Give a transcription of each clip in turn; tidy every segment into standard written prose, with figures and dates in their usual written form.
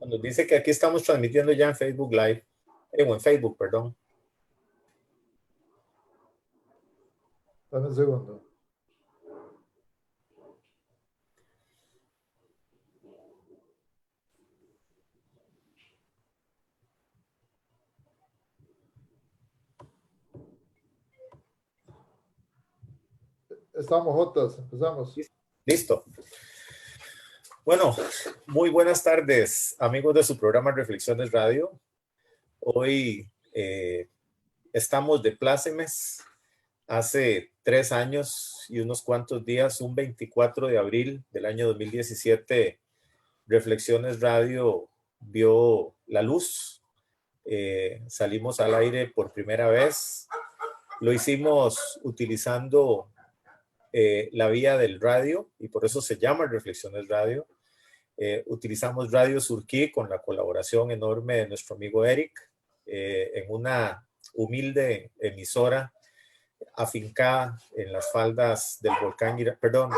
Nos dice que aquí estamos transmitiendo ya en Facebook Live, o en Facebook, perdón. Dame un segundo. Estamos, Jotas, empezamos. Listo. Bueno, muy buenas tardes, amigos de su programa Reflexiones Radio. Hoy estamos de plácemes. Hace 3 años y unos cuantos días, un 24 de abril del año 2017, Reflexiones Radio vio la luz. Salimos al aire por primera vez. Lo hicimos utilizando la vía del radio y por eso se llama Reflexiones Radio. Utilizamos Radio Surquí con la colaboración enorme de nuestro amigo Eric en una humilde emisora afincada en las faldas del volcán, perdón,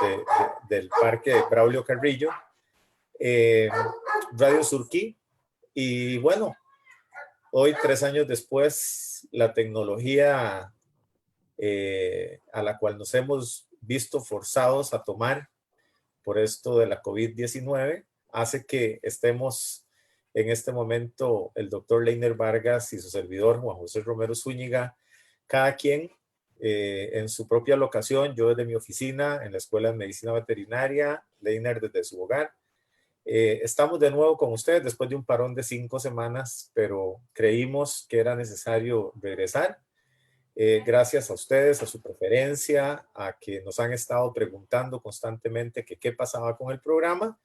del parque Braulio Carrillo, Radio Surquí. Y bueno, hoy 3 años después, la tecnología a la cual nos hemos visto forzados a tomar por esto de la COVID-19 hace que estemos en este momento el doctor Leiner Vargas y su servidor Juan José Romero Zúñiga, cada quien en su propia locación, yo desde mi oficina en la Escuela de Medicina Veterinaria, Leiner desde su hogar. Estamos de nuevo con ustedes después de un parón de 5 semanas, pero creímos que era necesario regresar. Gracias a ustedes, a su preferencia, a que nos han estado preguntando constantemente que qué pasaba con el programa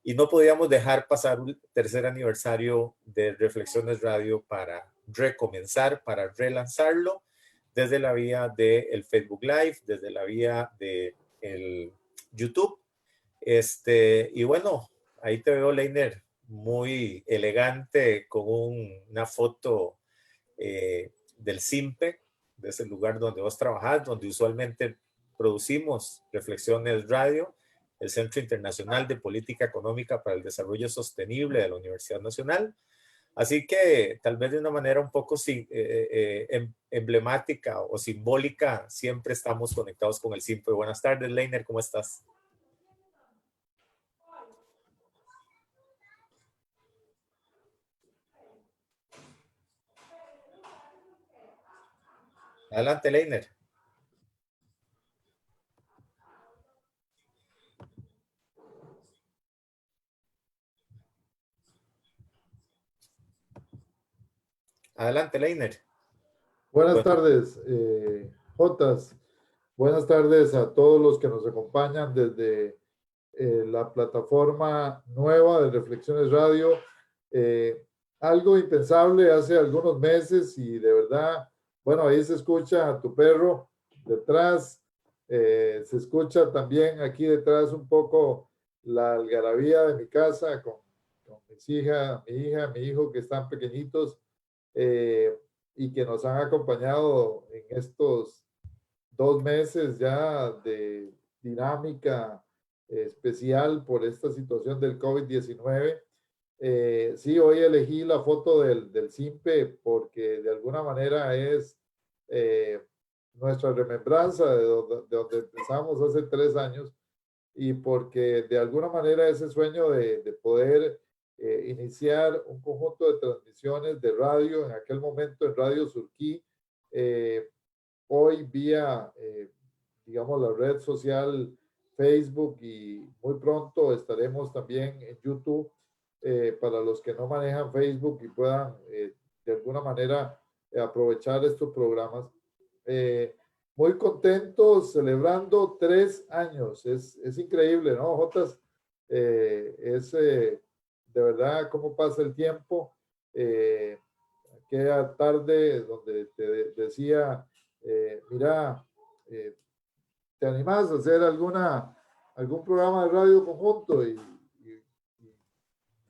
y no podíamos dejar pasar un tercer aniversario de Reflexiones Radio para recomenzar, para relanzarlo desde la vía del Facebook Live, desde la vía del YouTube. Y bueno, ahí te veo, Leiner, muy elegante con una foto del CIMPE, de ese lugar donde vos trabajás, donde usualmente producimos Reflexiones Radio, el Centro Internacional de Política Económica para el Desarrollo Sostenible de la Universidad Nacional. Así que tal vez de una manera un poco emblemática o simbólica, siempre estamos conectados con el CIMPE. Buenas tardes, Leiner, ¿cómo estás? Adelante, Leiner. Adelante, Leiner. Buenas tardes, Jotas. Buenas tardes a todos los que nos acompañan desde la plataforma nueva de Reflexiones Radio. Algo impensable hace algunos meses y de verdad, bueno, ahí se escucha a tu perro detrás. Se escucha también aquí detrás un poco la algarabía de mi casa con mis hijas, mi hija, mi hijo que están pequeñitos. Y que nos han acompañado en estos 2 meses ya de dinámica especial por esta situación del COVID-19. Sí, hoy elegí la foto del CIMPE porque de alguna manera es nuestra remembranza de donde empezamos hace 3 años y porque de alguna manera ese sueño de poder iniciar un conjunto de transmisiones de radio, en aquel momento en Radio Surquí, hoy vía, digamos, la red social Facebook y muy pronto estaremos también en YouTube para los que no manejan Facebook y puedan de alguna manera aprovechar estos programas. Muy contentos celebrando 3 años. Es increíble, ¿no, Jotas? De verdad cómo pasa el tiempo. Aquella tarde donde te decía, mira, ¿te animás a hacer algún programa de radio conjunto? Y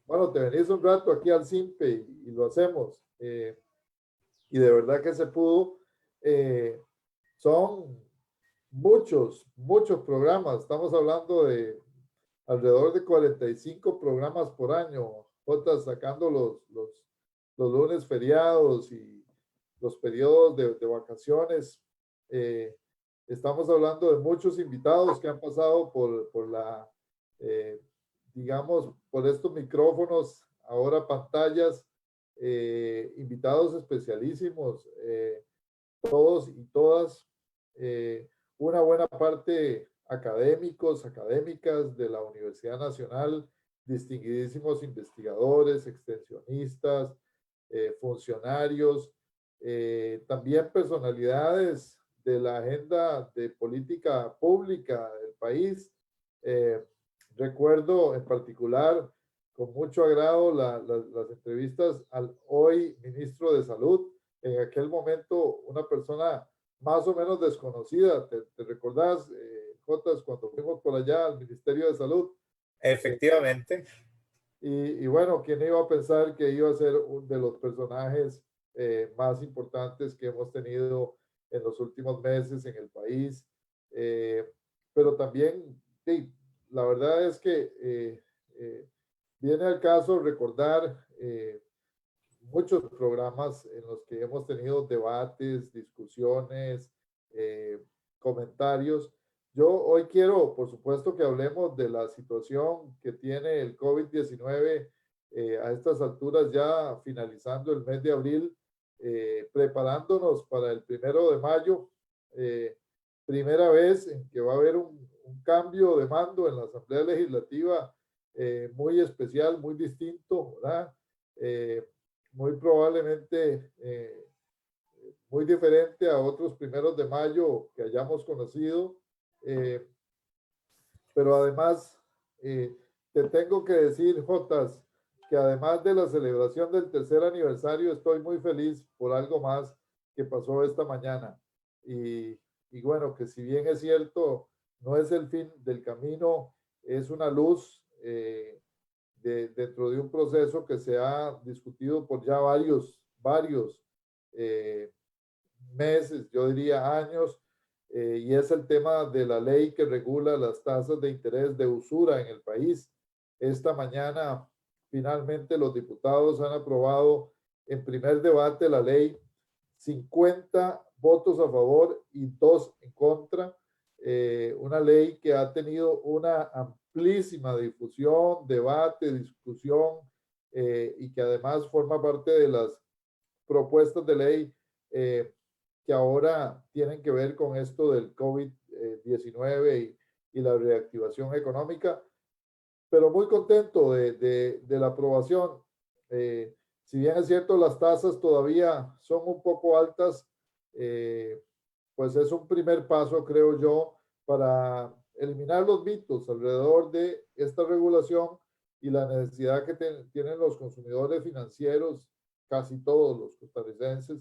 bueno, te venís un rato aquí al CIMPE y lo hacemos. Y de verdad que se pudo. Son muchos programas. Estamos hablando de alrededor de 45 programas por año, Jotas, sacando los lunes feriados y los periodos de vacaciones. Eh, Estamos hablando de muchos invitados que han pasado por la, eh, digamos, por estos micrófonos, ahora pantallas, invitados especialísimos, todos y todas, eh, una buena parte académicos, académicas de la Universidad Nacional, distinguidísimos investigadores, extensionistas, funcionarios, también personalidades de la agenda de política pública del país. Eh, Recuerdo en particular con mucho agrado las entrevistas al hoy ministro de Salud, en aquel momento una persona más o menos desconocida. ¿Te recordás, Jotas, cuando fuimos por allá al Ministerio de Salud? Efectivamente. Y bueno, ¿quién iba a pensar que iba a ser uno de los personajes más importantes que hemos tenido en los últimos meses en el país? Eh, pero también, sí, la verdad es que viene al caso recordar muchos programas en los que hemos tenido debates, discusiones, comentarios. Yo hoy quiero, por supuesto, que hablemos de la situación que tiene el COVID-19 a estas alturas, ya finalizando el mes de abril, preparándonos para el 1 de mayo, primera vez en que va a haber un cambio de mando en la Asamblea Legislativa muy especial, muy distinto, ¿verdad? Muy probablemente muy diferente a otros 1 de mayo que hayamos conocido, eh, pero además te tengo que decir, Jotas, que además de la celebración del tercer aniversario, estoy muy feliz por algo más que pasó esta mañana. Y bueno, que si bien es cierto, no es el fin del camino, es una luz dentro de un proceso que se ha discutido por ya varios eh, meses, yo diría años, y es el tema de la ley que regula las tasas de interés de usura en el país. Esta mañana, finalmente, los diputados han aprobado en primer debate la ley, 50 votos a favor y 2 en contra, una ley que ha tenido una amplísima difusión, debate, discusión, y que además forma parte de las propuestas de ley que ahora tienen que ver con esto del COVID-19 y la reactivación económica, pero muy contento de la aprobación. Si bien es cierto, las tasas todavía son un poco altas, pues es un primer paso, creo yo, para eliminar los mitos alrededor de esta regulación y la necesidad que tienen los consumidores financieros, casi todos los costarricenses,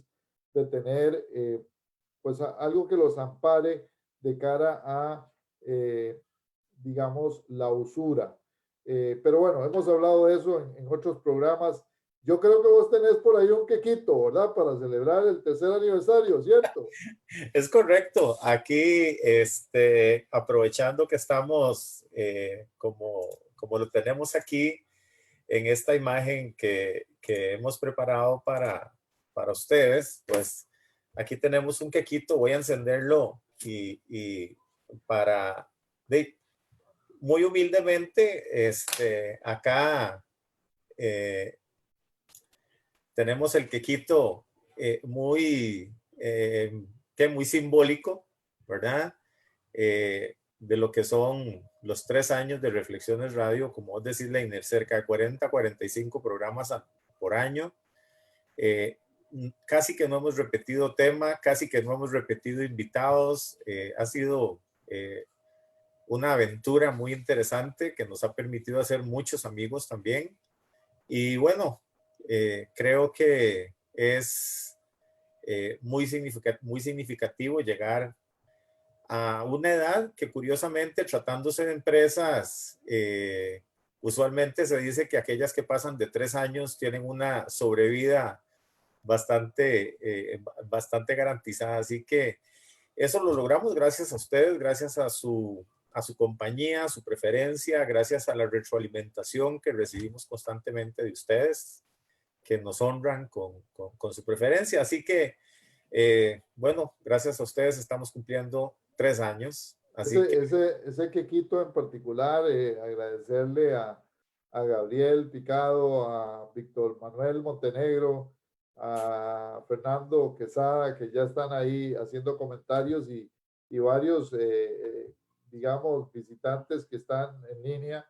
de tener pues algo que los ampare de cara a, digamos, la usura. Pero bueno, hemos hablado de eso en otros programas. Yo creo que vos tenés por ahí un quequito, ¿verdad? Para celebrar el tercer aniversario, ¿cierto? Es correcto. Aquí, aprovechando que estamos como lo tenemos aquí en esta imagen que hemos preparado para ustedes, pues aquí tenemos un quequito. Voy a encenderlo y para, muy humildemente, acá tenemos el quequito muy simbólico, ¿verdad? De lo que son los 3 años de Reflexiones Radio, como vos decís, Leiner, cerca de 45 programas por año. Casi que no hemos repetido tema, casi que no hemos repetido invitados. Ha sido una aventura muy interesante que nos ha permitido hacer muchos amigos también. Y bueno, creo que es muy significativo llegar a una edad que, curiosamente, tratándose de empresas, usualmente se dice que aquellas que pasan de 3 años tienen una sobrevida bastante garantizada. Así que eso lo logramos gracias a ustedes, gracias a a su compañía, a su preferencia, gracias a la retroalimentación que recibimos constantemente de ustedes, que nos honran con su preferencia. Así que, bueno, gracias a ustedes estamos cumpliendo 3 años. Así que Ese quequito en particular, agradecerle a Gabriel Picado, a Víctor Manuel Montenegro, a Fernando Quesada, que ya están ahí haciendo comentarios y varios, digamos, visitantes que están en línea.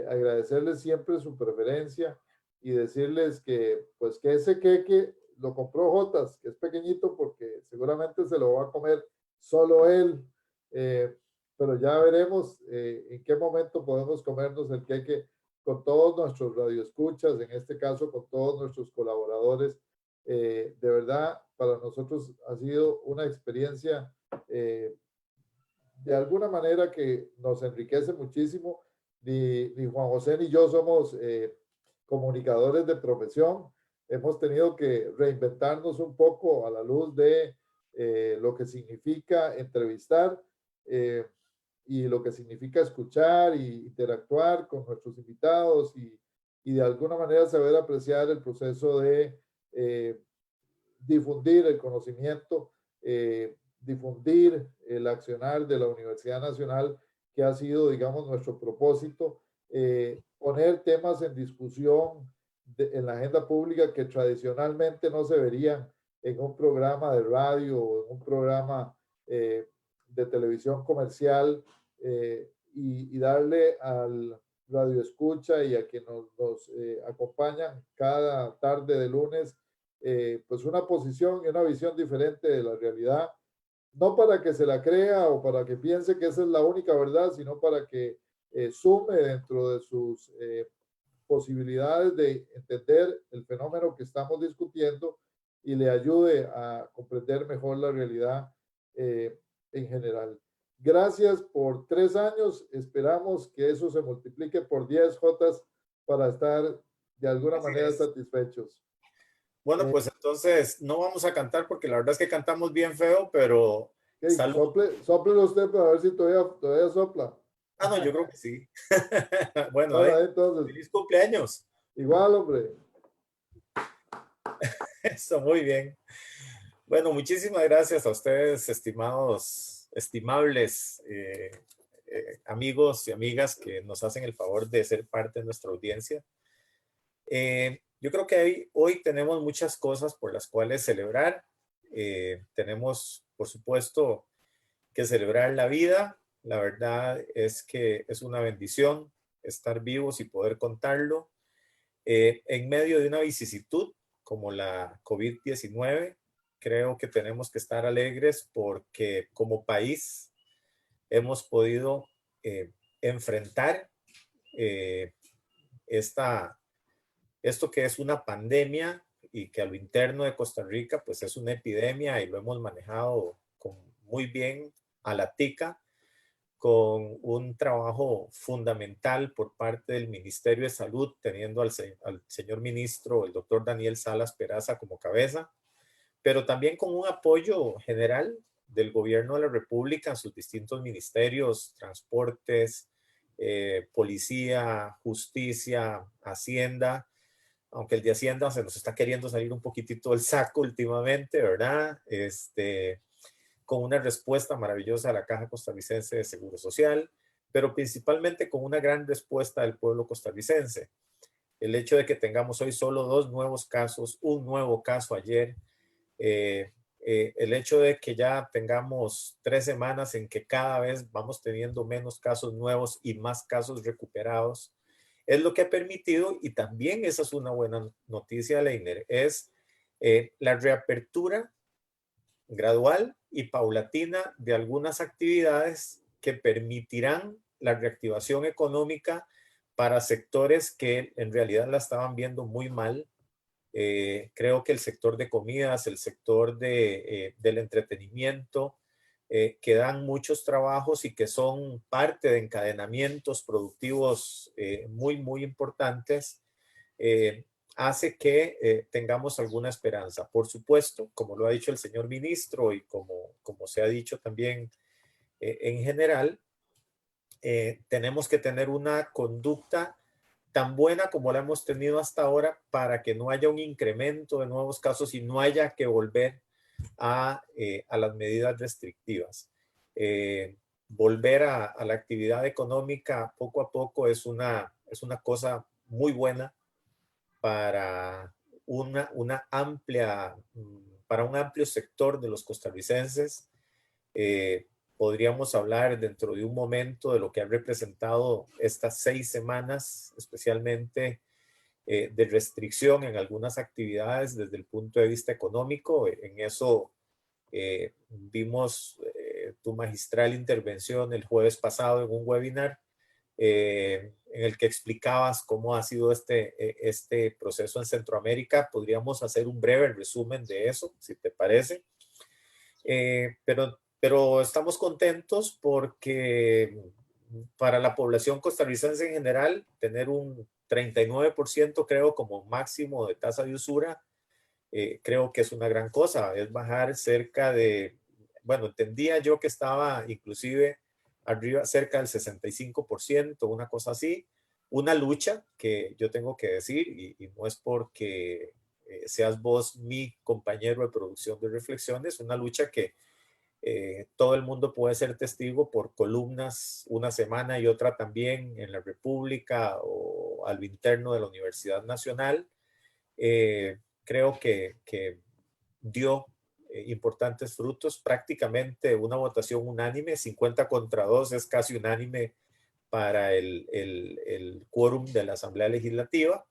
Agradecerles siempre su preferencia y decirles que, pues, que ese queque lo compró Jotas, que es pequeñito porque seguramente se lo va a comer solo él. Eh, pero ya veremos en qué momento podemos comernos el queque con todos nuestros radioescuchas, en este caso con todos nuestros colaboradores. De verdad, para nosotros ha sido una experiencia de alguna manera que nos enriquece muchísimo. Ni Juan José ni yo somos comunicadores de profesión. Hemos tenido que reinventarnos un poco a la luz de lo que significa entrevistar y lo que significa escuchar y interactuar con nuestros invitados y de alguna manera saber apreciar el proceso de difundir el conocimiento, difundir el accionar de la Universidad Nacional, que ha sido, digamos, nuestro propósito, poner temas en discusión en la agenda pública que tradicionalmente no se verían en un programa de radio o en un programa de televisión comercial, y darle al radio escucha y a quienes nos acompañan cada tarde de lunes, pues una posición y una visión diferente de la realidad, no para que se la crea o para que piense que esa es la única verdad, sino para que sume dentro de sus posibilidades de entender el fenómeno que estamos discutiendo y le ayude a comprender mejor la realidad en general. Gracias por 3 años. Esperamos que eso se multiplique por 10 Jotas para estar de alguna manera satisfechos. bueno, pues entonces no vamos a cantar porque la verdad es que cantamos bien feo, pero okay, sople usted para ver si todavía sopla. Ah, no, yo creo que sí. Bueno, Bueno, entonces, feliz cumpleaños. Igual, hombre. Eso, muy bien. Bueno, muchísimas gracias a ustedes, estimables amigos y amigas que nos hacen el favor de ser parte de nuestra audiencia. Yo creo que hoy tenemos muchas cosas por las cuales celebrar. Tenemos, por supuesto, que celebrar la vida. La verdad es que es una bendición estar vivos y poder contarlo. En medio de una vicisitud como la COVID-19, creo que tenemos que estar alegres porque como país hemos podido enfrentar esto que es una pandemia y que a lo interno de Costa Rica pues es una epidemia y lo hemos manejado muy bien a la tica, con un trabajo fundamental por parte del Ministerio de Salud, teniendo al señor ministro, el doctor Daniel Salas Peraza como cabeza, pero también con un apoyo general del gobierno de la República en sus distintos ministerios, transportes, policía, justicia, hacienda, aunque el de Hacienda se nos está queriendo salir un poquitito del saco últimamente, ¿verdad? Con una respuesta maravillosa a la Caja Costarricense de Seguro Social, pero principalmente con una gran respuesta del pueblo costarricense. El hecho de que tengamos hoy solo 2 nuevos casos, un nuevo caso ayer, el hecho de que ya tengamos 3 semanas en que cada vez vamos teniendo menos casos nuevos y más casos recuperados, es lo que ha permitido, y también esa es una buena noticia, Leiner, es la reapertura gradual y paulatina de algunas actividades que permitirán la reactivación económica para sectores que en realidad la estaban viendo muy mal. Creo que el sector de comidas, el sector del entretenimiento, que dan muchos trabajos y que son parte de encadenamientos productivos muy, muy importantes, hace que tengamos alguna esperanza. Por supuesto, como lo ha dicho el señor ministro y como se ha dicho también en general, tenemos que tener una conducta tan buena como la hemos tenido hasta ahora para que no haya un incremento de nuevos casos y no haya que volver a las medidas restrictivas. Volver a la actividad económica poco a poco es una cosa muy buena para una amplia, para un amplio sector de los costarricenses. Podríamos hablar dentro de un momento de lo que han representado estas 6 semanas, especialmente de restricción en algunas actividades desde el punto de vista económico. En eso vimos tu magistral intervención el jueves pasado en un webinar en el que explicabas cómo ha sido este proceso en Centroamérica. Podríamos hacer un breve resumen de eso, si te parece. Pero estamos contentos porque para la población costarricense en general, tener un 39% creo como máximo de tasa de usura, creo que es una gran cosa. Es bajar cerca de, bueno, entendía yo que estaba inclusive arriba cerca del 65%, una cosa así. Una lucha que yo tengo que decir, y no es porque seas vos mi compañero de producción de reflexiones, una lucha que todo el mundo puede ser testigo por columnas una semana y otra también en la República o al interno de la Universidad Nacional. Creo que dio importantes frutos, prácticamente una votación unánime, 50 contra 2 es casi unánime para el quórum de la Asamblea Legislativa.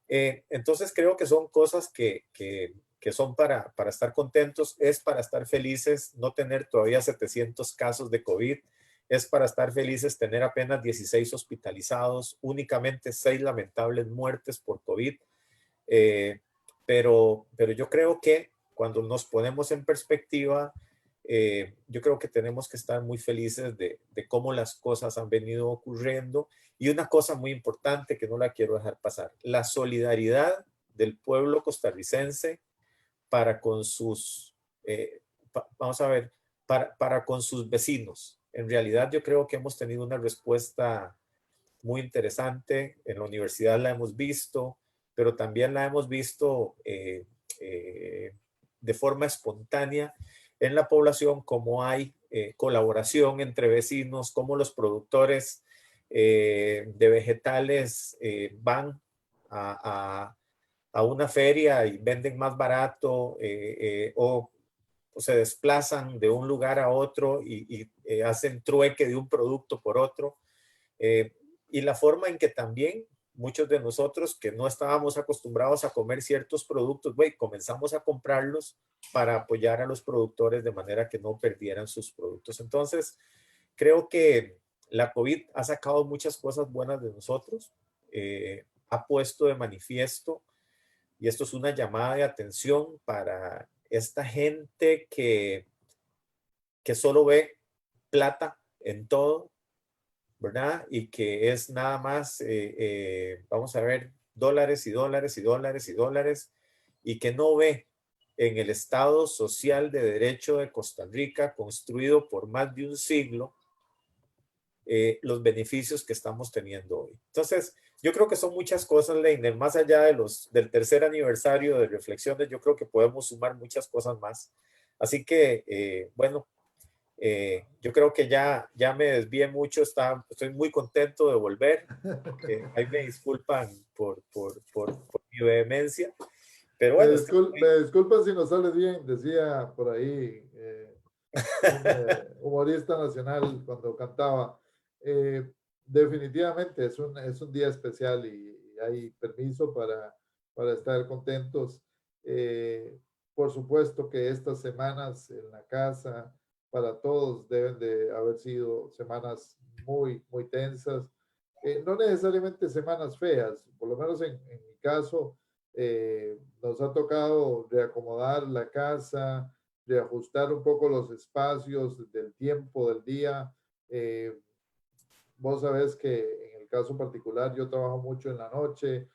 Entonces creo que son cosas que son para estar contentos, es para estar felices no tener todavía 700 casos de COVID, es para estar felices tener apenas 16 hospitalizados, únicamente 6 lamentables muertes por COVID. Pero yo creo que cuando nos ponemos en perspectiva, yo creo que tenemos que estar muy felices de cómo las cosas han venido ocurriendo. Y una cosa muy importante que no la quiero dejar pasar, la solidaridad del pueblo costarricense para con sus, vamos a ver, para con sus vecinos. En realidad yo creo que hemos tenido una respuesta muy interesante. En la universidad la hemos visto, pero también la hemos visto de forma espontánea en la población, como hay colaboración entre vecinos, como los productores de vegetales van a, a, una feria y venden más barato o se desplazan de un lugar a otro y hacen trueque de un producto por otro. Y la forma en que también muchos de nosotros que no estábamos acostumbrados a comer ciertos productos, comenzamos a comprarlos para apoyar a los productores de manera que no perdieran sus productos. Entonces, creo que la COVID ha sacado muchas cosas buenas de nosotros, ha puesto de manifiesto, y esto es una llamada de atención para esta gente que solo ve plata en todo, ¿verdad? Y que es nada más, vamos a ver, dólares y dólares y dólares y dólares, y que no ve en el Estado Social de Derecho de Costa Rica, construido por más de un siglo, los beneficios que estamos teniendo hoy. Entonces, yo creo que son muchas cosas, Leiner, más allá del tercer aniversario de Reflexiones, yo creo que podemos sumar muchas cosas más. Así que, bueno, yo creo que ya me desvié mucho, estoy muy contento de volver. Ahí me disculpan por mi vehemencia, pero bueno, Me disculpan si no sale bien, decía por ahí un humorista nacional cuando cantaba. Eh, Definitivamente es un día especial y hay permiso para estar contentos. Por supuesto que estas semanas en la casa para todos deben de haber sido semanas muy tensas. No necesariamente semanas feas, por lo menos en mi caso, nos ha tocado reacomodar la casa, reajustar un poco los espacios del tiempo del día. Vos sabés que en el caso particular yo trabajo mucho en la noche,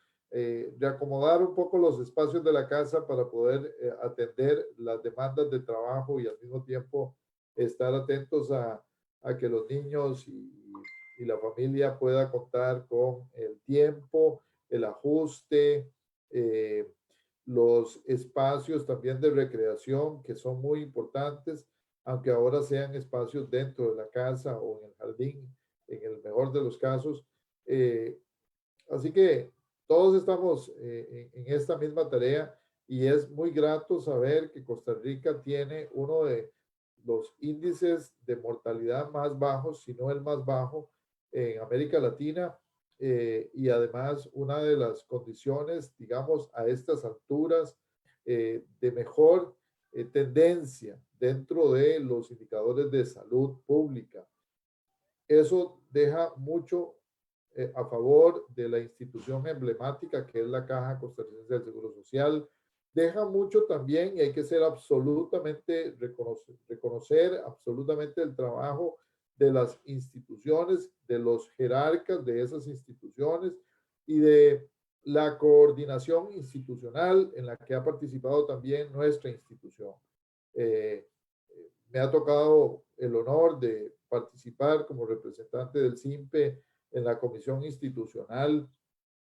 reacomodar un poco los espacios de la casa para poder atender las demandas de trabajo y al mismo tiempo estar atentos a que los niños y la familia pueda contar con el tiempo, el ajuste, los espacios también de recreación que son muy importantes, aunque ahora sean espacios dentro de la casa o en el jardín, en el mejor de los casos. Así que todos estamos en esta misma tarea y es muy grato saber que Costa Rica tiene uno de los índices de mortalidad más bajos, si no el más bajo, en América Latina, y además una de las condiciones, digamos, a estas alturas de mejor tendencia dentro de los indicadores de salud pública. Eso deja mucho a favor de la institución emblemática que es la Caja Costarricense del Seguro Social. Deja mucho también, y hay que ser absolutamente, reconocer absolutamente el trabajo de las instituciones, de los jerarcas de esas instituciones y de la coordinación institucional en la que ha participado también nuestra institución. Me ha tocado el honor de participar como representante del SIMPE en la comisión institucional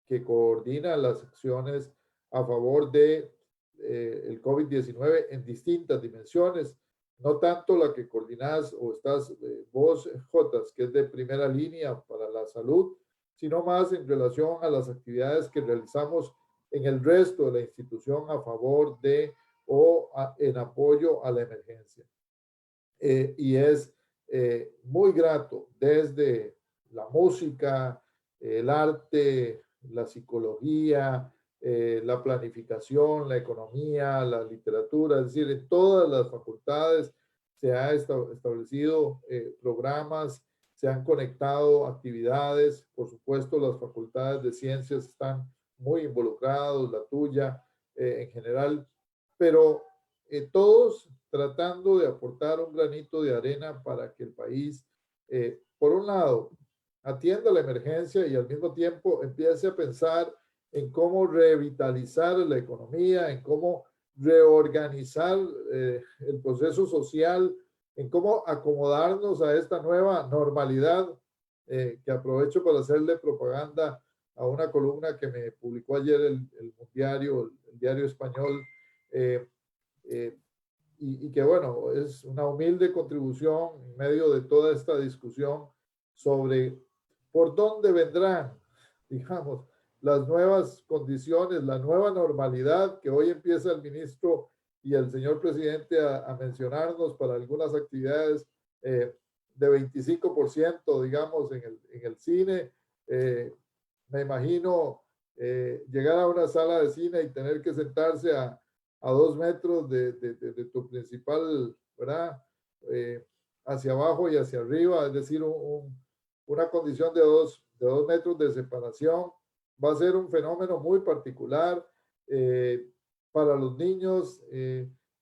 que coordina las acciones a favor de el COVID-19 en distintas dimensiones, no tanto la que coordinas o estás vos, Jotas, que es de primera línea para la salud, sino más en relación a las actividades que realizamos en el resto de la institución a favor de o en apoyo a la emergencia. Y es muy grato desde la música, el arte, la psicología, la planificación, la economía, la literatura, es decir, en todas las facultades se ha establecido programas, se han conectado actividades, por supuesto las facultades de ciencias están muy involucrados, la tuya en general, pero todos tratando de aportar un granito de arena para que el país, por un lado, atienda la emergencia y al mismo tiempo empiece a pensar en cómo revitalizar la economía, en cómo reorganizar el proceso social, en cómo acomodarnos a esta nueva normalidad, que aprovecho para hacerle propaganda a una columna que me publicó ayer el diario español, y que bueno, es una humilde contribución en medio de toda esta discusión sobre por dónde vendrán, digamos, las nuevas condiciones, la nueva normalidad que hoy empieza el ministro y el señor presidente a mencionarnos para algunas actividades de 25%, digamos, en el cine. Me imagino llegar a una sala de cine y tener que sentarse a 2 metros de tu principal, ¿verdad? Hacia abajo y hacia arriba, es decir, una condición de dos metros de separación. Va a ser un fenómeno muy particular para los niños.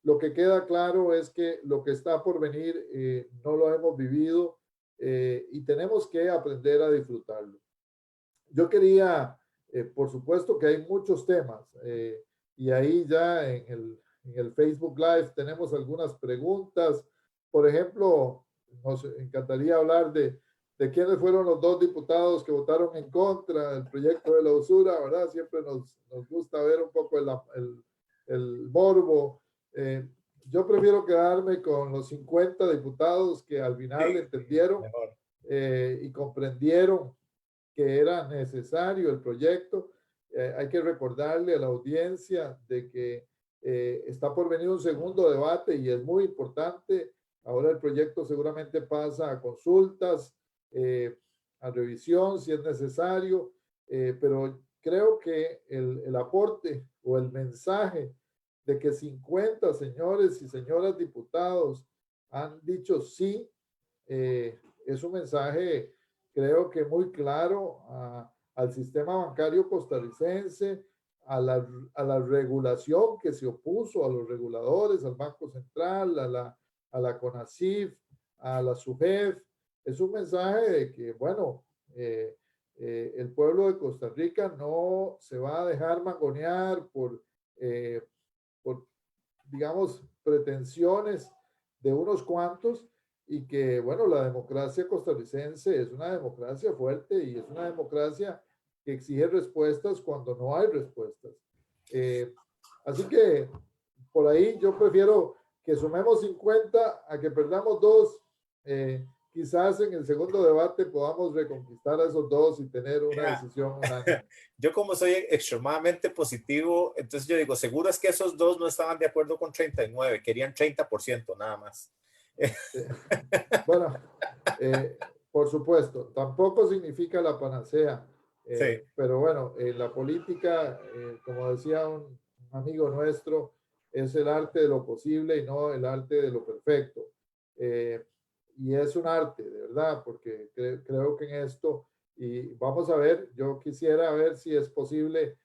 Lo que queda claro es que lo que está por venir no lo hemos vivido y tenemos que aprender a disfrutarlo. Yo quería, por supuesto que hay muchos temas, y ahí ya en el Facebook Live tenemos algunas preguntas. Por ejemplo, nos encantaría hablar de quiénes fueron los 2 diputados que votaron en contra del proyecto de la usura, ¿verdad? Siempre nos gusta ver un poco el morbo. Yo prefiero quedarme con los 50 diputados que al final entendieron y comprendieron que era necesario el proyecto. Hay que recordarle a la audiencia de que está por venir un segundo debate y es muy importante. Ahora el proyecto seguramente pasa a consultas, a revisión si es necesario, pero creo que el aporte o el mensaje de que 50 señores y señoras diputados han dicho sí, es un mensaje creo que muy claro al sistema bancario costarricense, a la regulación que se opuso a los reguladores, al Banco Central, a la CONACYF, a la SUGEF. Es un mensaje de que, bueno, el pueblo de Costa Rica no se va a dejar mangonear por digamos, pretensiones de unos cuantos y que, bueno, la democracia costarricense es una democracia fuerte y es una democracia que exige respuestas cuando no hay respuestas. Así que por ahí yo prefiero que sumemos 50 a que perdamos 2. Quizás en el segundo debate podamos reconquistar a esos 2 y tener una decisión unánime. Yo como soy extremadamente positivo, entonces yo digo, seguro es que esos 2 no estaban de acuerdo con 39, querían 30% nada más. Bueno, por supuesto, tampoco significa la panacea, Sí. pero bueno, la política, como decía un amigo nuestro, es el arte de lo posible y no el arte de lo perfecto. Y es un arte, de verdad, porque creo que en esto, y vamos a ver, yo quisiera ver si es posible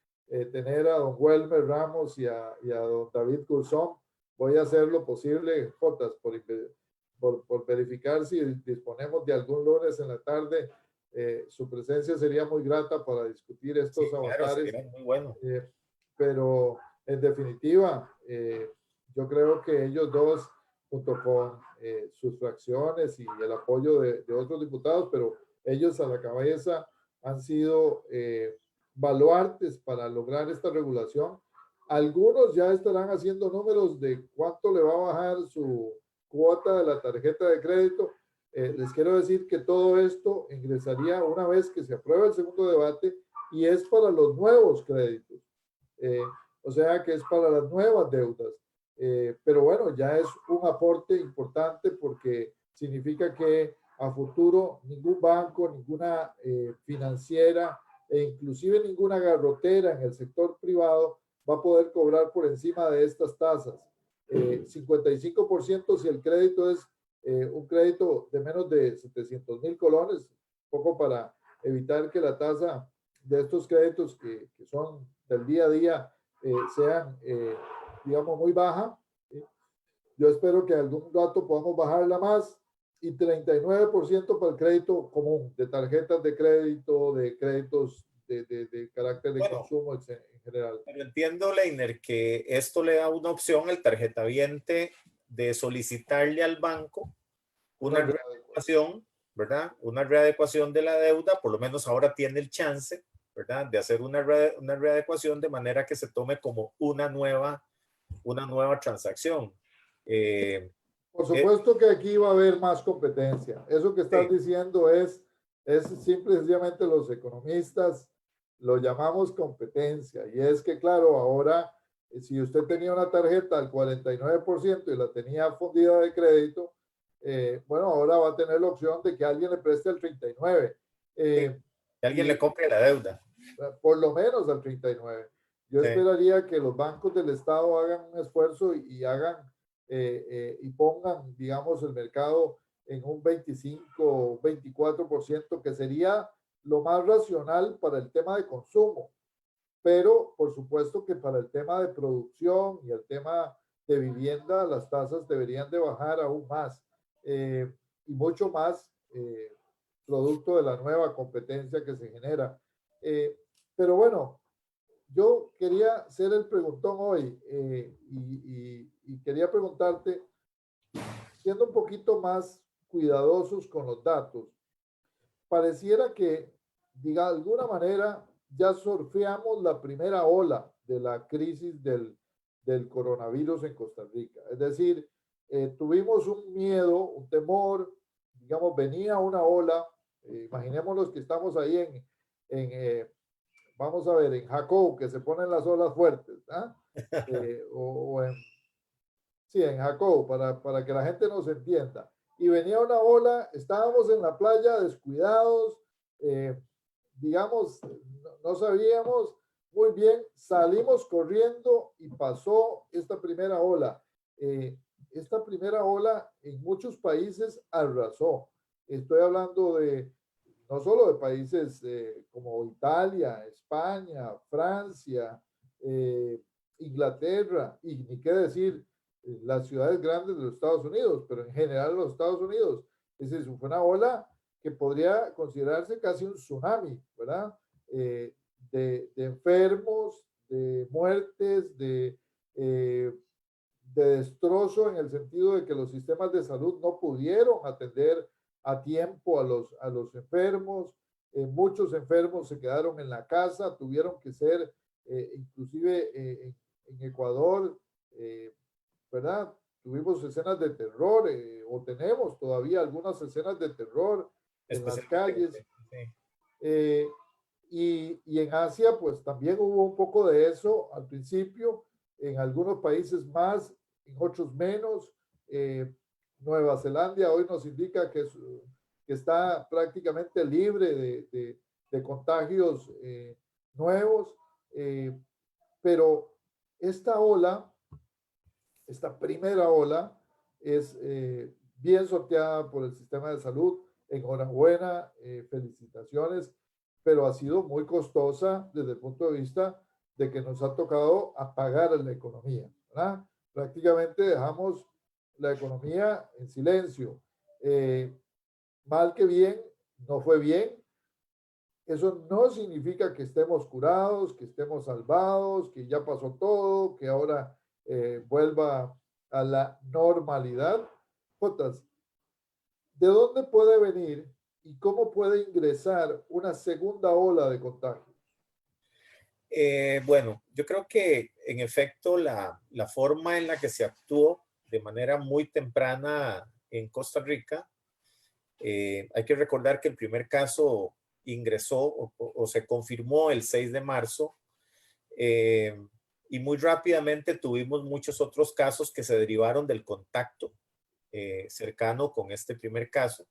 tener a don Welmer Ramos y a don David Curzón. Voy a hacer lo posible, Jotas, por verificar si disponemos de algún lunes en la tarde. Su presencia sería muy grata para discutir estos Sí, claro, avatares. sería muy bueno. Pero en definitiva, yo creo que ellos dos, junto con sus fracciones y el apoyo de otros diputados, pero ellos a la cabeza han sido baluartes para lograr esta regulación. Algunos ya estarán haciendo números de cuánto le va a bajar su cuota de la tarjeta de crédito. Les quiero decir que todo esto ingresaría una vez que se apruebe el segundo debate y es para los nuevos créditos. O sea que es para las nuevas deudas. Pero bueno, ya es un aporte importante porque significa que a futuro ningún banco, ninguna financiera e inclusive ninguna garrotera en el sector privado va a poder cobrar por encima de estas tasas. 55% si el crédito es un crédito de menos de 700,000 colones, poco para evitar que la tasa de estos créditos que son del día a día sean, digamos, muy baja. Yo espero que algún rato podamos bajarla más y 39% para el crédito común, de tarjetas de crédito, de créditos de carácter de consumo en general. Pero entiendo, Leiner, que esto le da una opción al tarjetaviente de solicitarle al banco una readecuación, ¿verdad? Una readecuación de la deuda, por lo menos ahora tiene el chance, ¿verdad? De hacer una readecuación de manera que se tome como una nueva transacción. Por supuesto que aquí va a haber más competencia. Eso que estás diciendo es simple y sencillamente los economistas lo llamamos competencia. Y es que, claro, ahora, si usted tenía una tarjeta al 49% y la tenía fundida de crédito, bueno, ahora va a tener la opción de que alguien le preste el 39%. Que alguien le compre la deuda. Por lo menos al 39%. Yo esperaría que los bancos del Estado hagan un esfuerzo y hagan y pongan, digamos, el mercado en un 25 o 24%, que sería lo más racional para el tema de consumo. Pero, por supuesto que para el tema de producción y el tema de vivienda, las tasas deberían de bajar aún más y mucho más producto de la nueva competencia que se genera. Pero bueno, yo quería hacer el preguntón hoy y quería preguntarte, siendo un poquito más cuidadosos con los datos, pareciera que, diga, de alguna manera ya surfeamos la primera ola de la crisis del coronavirus en Costa Rica. Es decir, tuvimos un miedo, un temor, digamos, venía una ola, imaginémonos que estamos ahí vamos a ver, en Jacob, que se ponen las olas fuertes, ¿ah? O en Jacob, para que la gente nos entienda. Y venía una ola, estábamos en la playa descuidados, digamos, no sabíamos muy bien, salimos corriendo y pasó esta primera ola. Esta primera ola en muchos países arrasó. Estoy hablando de no solo de países como Italia, España, Francia, Inglaterra, y ni qué decir, las ciudades grandes de los Estados Unidos, pero en general los Estados Unidos. Es decir, fue una ola que podría considerarse casi un tsunami, ¿verdad? De enfermos, de muertes, de destrozo en el sentido de que los sistemas de salud no pudieron atender a tiempo a los enfermos. Muchos enfermos se quedaron en la casa, tuvieron que ser, inclusive en Ecuador, ¿verdad? Tuvimos escenas de terror, o tenemos todavía algunas escenas de terror en las calles. Sí. Y en Asia, pues también hubo un poco de eso al principio, en algunos países más, en otros menos. Nueva Zelanda hoy nos indica que está prácticamente libre de contagios nuevos, pero esta ola, esta primera ola, es bien sorteada por el sistema de salud. Enhorabuena, felicitaciones, pero ha sido muy costosa desde el punto de vista de que nos ha tocado apagar la economía, ¿verdad? Prácticamente dejamos la economía en silencio. Mal que bien, no fue bien. Eso no significa que estemos curados, que estemos salvados, que ya pasó todo, que ahora vuelva a la normalidad. Jotas, ¿de dónde puede venir y cómo puede ingresar una segunda ola de contagio? Bueno, yo creo que en efecto la forma en la que se actuó de manera muy temprana en Costa Rica, hay que recordar que el primer caso ingresó o se confirmó el 6 de marzo, y muy rápidamente tuvimos muchos otros casos que se derivaron del contacto cercano con este primer caso.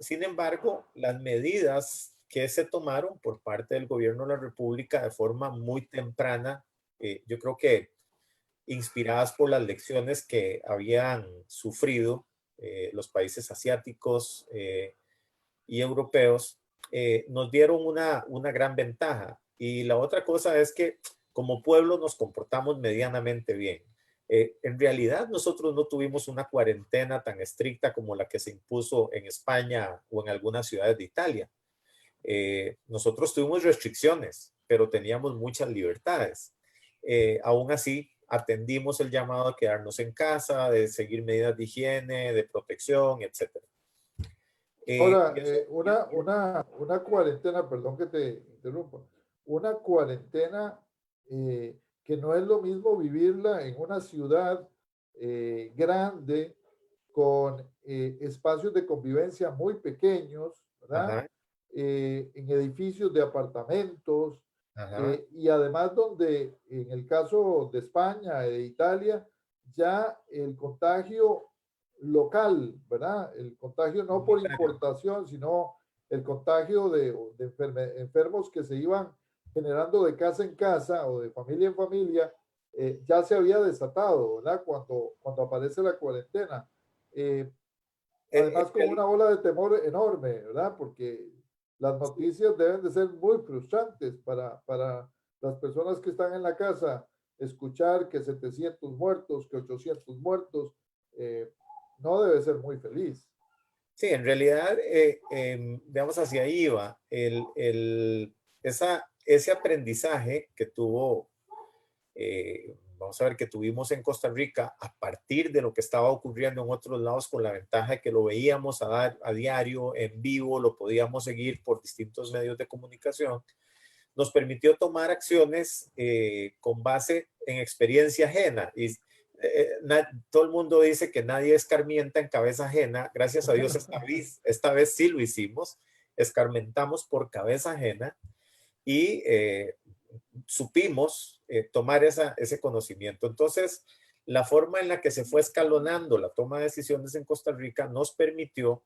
Sin embargo, las medidas que se tomaron por parte del gobierno de la República de forma muy temprana, yo creo que inspiradas por las lecciones que habían sufrido los países asiáticos y europeos, nos dieron una gran ventaja. Y la otra cosa es que como pueblo nos comportamos medianamente bien. En realidad nosotros no tuvimos una cuarentena tan estricta como la que se impuso en España o en algunas ciudades de Italia. Nosotros tuvimos restricciones, pero teníamos muchas libertades. Aún así, atendimos el llamado a quedarnos en casa, de seguir medidas de higiene, de protección, etcétera. Ahora, una cuarentena, perdón que te interrumpa, una cuarentena que no es lo mismo vivirla en una ciudad grande con espacios de convivencia muy pequeños, ¿verdad? Ajá, En edificios de apartamentos, ajá. y además donde en el caso de España y de Italia, ya el contagio local, ¿verdad? El contagio no por importación, sino el contagio de enfermos que se iban generando de casa en casa o de familia en familia, ya se había desatado, ¿verdad? Cuando aparece la cuarentena. Además, con una ola de temor enorme, ¿verdad? Porque las noticias deben de ser muy frustrantes para las personas que están en la casa. Escuchar que 700 muertos, que 800 muertos, no debe ser muy feliz. Sí, en realidad, veamos hacia ahí va. Ese aprendizaje que tuvo, vamos a ver, que tuvimos en Costa Rica a partir de lo que estaba ocurriendo en otros lados, con la ventaja de que lo veíamos a diario, en vivo, lo podíamos seguir por distintos medios de comunicación, nos permitió tomar acciones con base en experiencia ajena. Y todo el mundo dice que nadie escarmienta en cabeza ajena. Gracias a Dios, esta vez sí lo hicimos. Escarmentamos por cabeza ajena y supimos tomar ese conocimiento. Entonces, la forma en la que se fue escalonando la toma de decisiones en Costa Rica nos permitió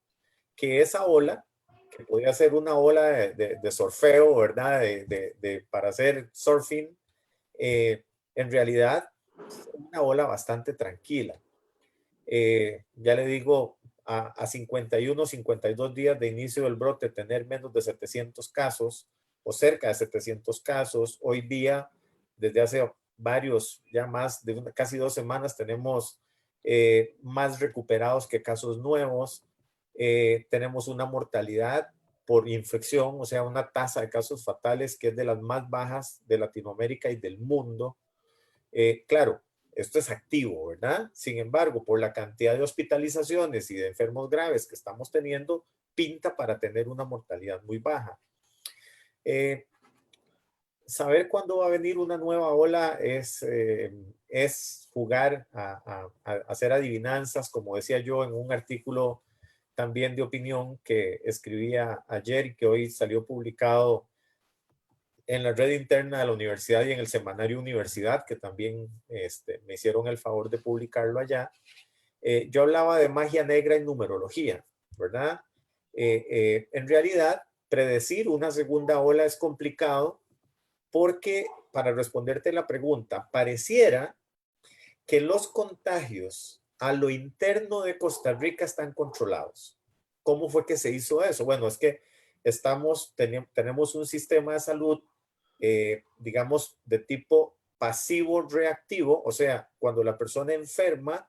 que esa ola, que podía ser una ola de surfeo, ¿verdad? Para hacer surfing, en realidad una ola bastante tranquila. Ya le digo, a 51, 52 días de inicio del brote, tener menos de 700 casos o cerca de 700 casos. Hoy día, desde hace ya más de casi 2 semanas, tenemos más recuperados que casos nuevos. Tenemos una mortalidad por infección, o sea, una tasa de casos fatales que es de las más bajas de Latinoamérica y del mundo. Claro, esto es activo, ¿verdad? Sin embargo, por la cantidad de hospitalizaciones y de enfermos graves que estamos teniendo, pinta para tener una mortalidad muy baja. Saber cuándo va a venir una nueva ola es jugar a hacer adivinanzas, como decía yo en un artículo también de opinión que escribía ayer y que hoy salió publicado en la red interna de la universidad y en el semanario Universidad, que también me hicieron el favor de publicarlo allá. Yo hablaba de magia negra en numerología, ¿verdad? En realidad, predecir una segunda ola es complicado porque, para responderte la pregunta, pareciera que los contagios a lo interno de Costa Rica están controlados. ¿Cómo fue que se hizo eso? Bueno, es que tenemos un sistema de salud, digamos, de tipo pasivo-reactivo, o sea, cuando la persona enferma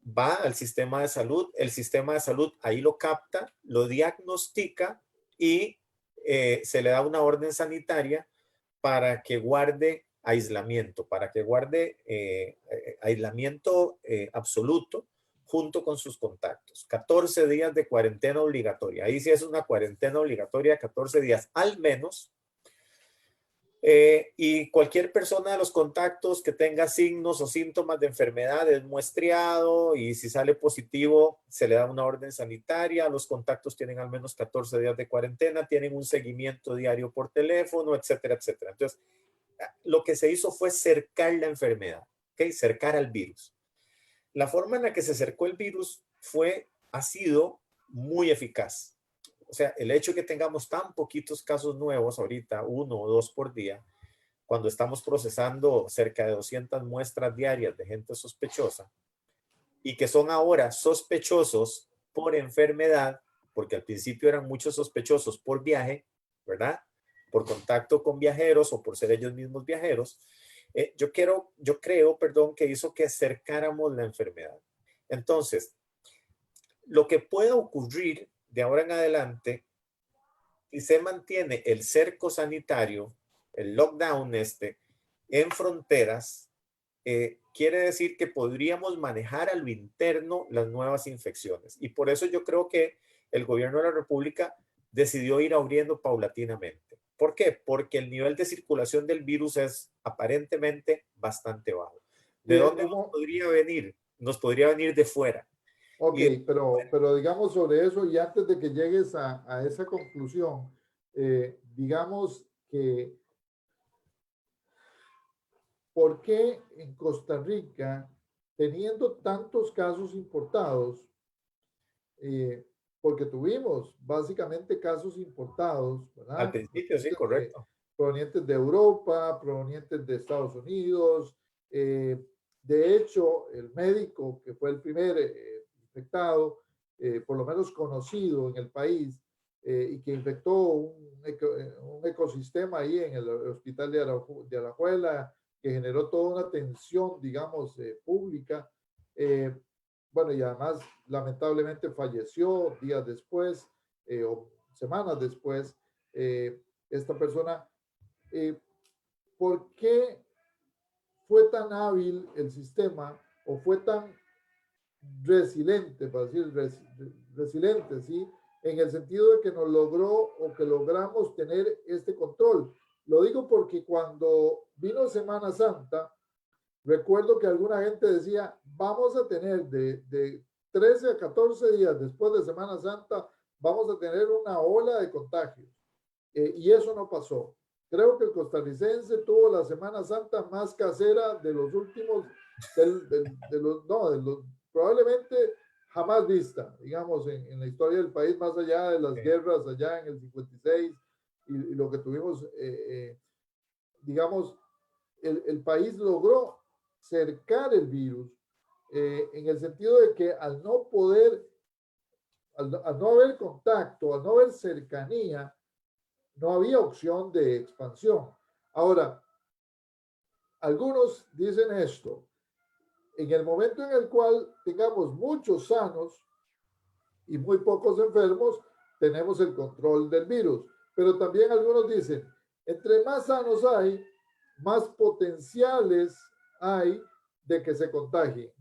va al sistema de salud, el sistema de salud ahí lo capta, lo diagnostica y se le da una orden sanitaria para que guarde aislamiento, para que guarde aislamiento absoluto junto con sus contactos. 14 días de cuarentena obligatoria. Ahí sí es una cuarentena obligatoria, 14 días al menos. Y cualquier persona de los contactos que tenga signos o síntomas de enfermedad es muestreado y si sale positivo se le da una orden sanitaria. Los contactos tienen al menos 14 días de cuarentena, tienen un seguimiento diario por teléfono, etcétera, etcétera. Entonces, lo que se hizo fue cercar la enfermedad, ¿okay? Cercar al virus. La forma en la que se cercó el virus ha sido muy eficaz. O sea, el hecho de que tengamos tan poquitos casos nuevos ahorita, 1 o 2 por día, cuando estamos procesando cerca de 200 muestras diarias de gente sospechosa y que son ahora sospechosos por enfermedad, porque al principio eran muchos sospechosos por viaje, ¿verdad? Por contacto con viajeros o por ser ellos mismos viajeros. Yo creo, que hizo que acercáramos la enfermedad. Entonces, lo que puede ocurrir de ahora en adelante, si se mantiene el cerco sanitario, el lockdown en fronteras, quiere decir que podríamos manejar a lo interno las nuevas infecciones. Y por eso yo creo que el gobierno de la República decidió ir abriendo paulatinamente. ¿Por qué? Porque el nivel de circulación del virus es aparentemente bastante bajo. ¿De dónde nos podría venir? Nos podría venir de fuera. Ok, pero digamos sobre eso y antes de que llegues a esa conclusión, digamos que ¿por qué en Costa Rica, teniendo tantos casos importados, porque tuvimos básicamente casos importados, ¿verdad? Al principio, sí, correcto. Provenientes de Europa, provenientes de Estados Unidos. De hecho, el médico que fue el primer infectado, por lo menos conocido en el país, y que infectó un ecosistema ahí en el hospital de Alajuela, que generó toda una tensión, digamos, pública. Bueno, y además lamentablemente falleció días después o semanas después. Esta persona, ¿por qué fue tan hábil el sistema o fue tan resiliente, para decir resiliente, ¿sí? En el sentido de que nos logró o que logramos tener este control? Lo digo porque cuando vino Semana Santa, recuerdo que alguna gente decía, vamos a tener de 13 a 14 días después de Semana Santa, vamos a tener una ola de contagios. Y eso no pasó. Creo que el costarricense tuvo la Semana Santa más casera de los últimos, probablemente jamás vista, digamos, en la historia del país, más allá de las guerras allá en el 56 y lo que tuvimos, digamos, el país logró cercar el virus en el sentido de que al no poder, al no haber contacto, al no haber cercanía, no había opción de expansión. Ahora, algunos dicen esto: en el momento en el cual tengamos muchos sanos y muy pocos enfermos, tenemos el control del virus. Pero también algunos dicen, entre más sanos hay, más potenciales hay de que se contagien.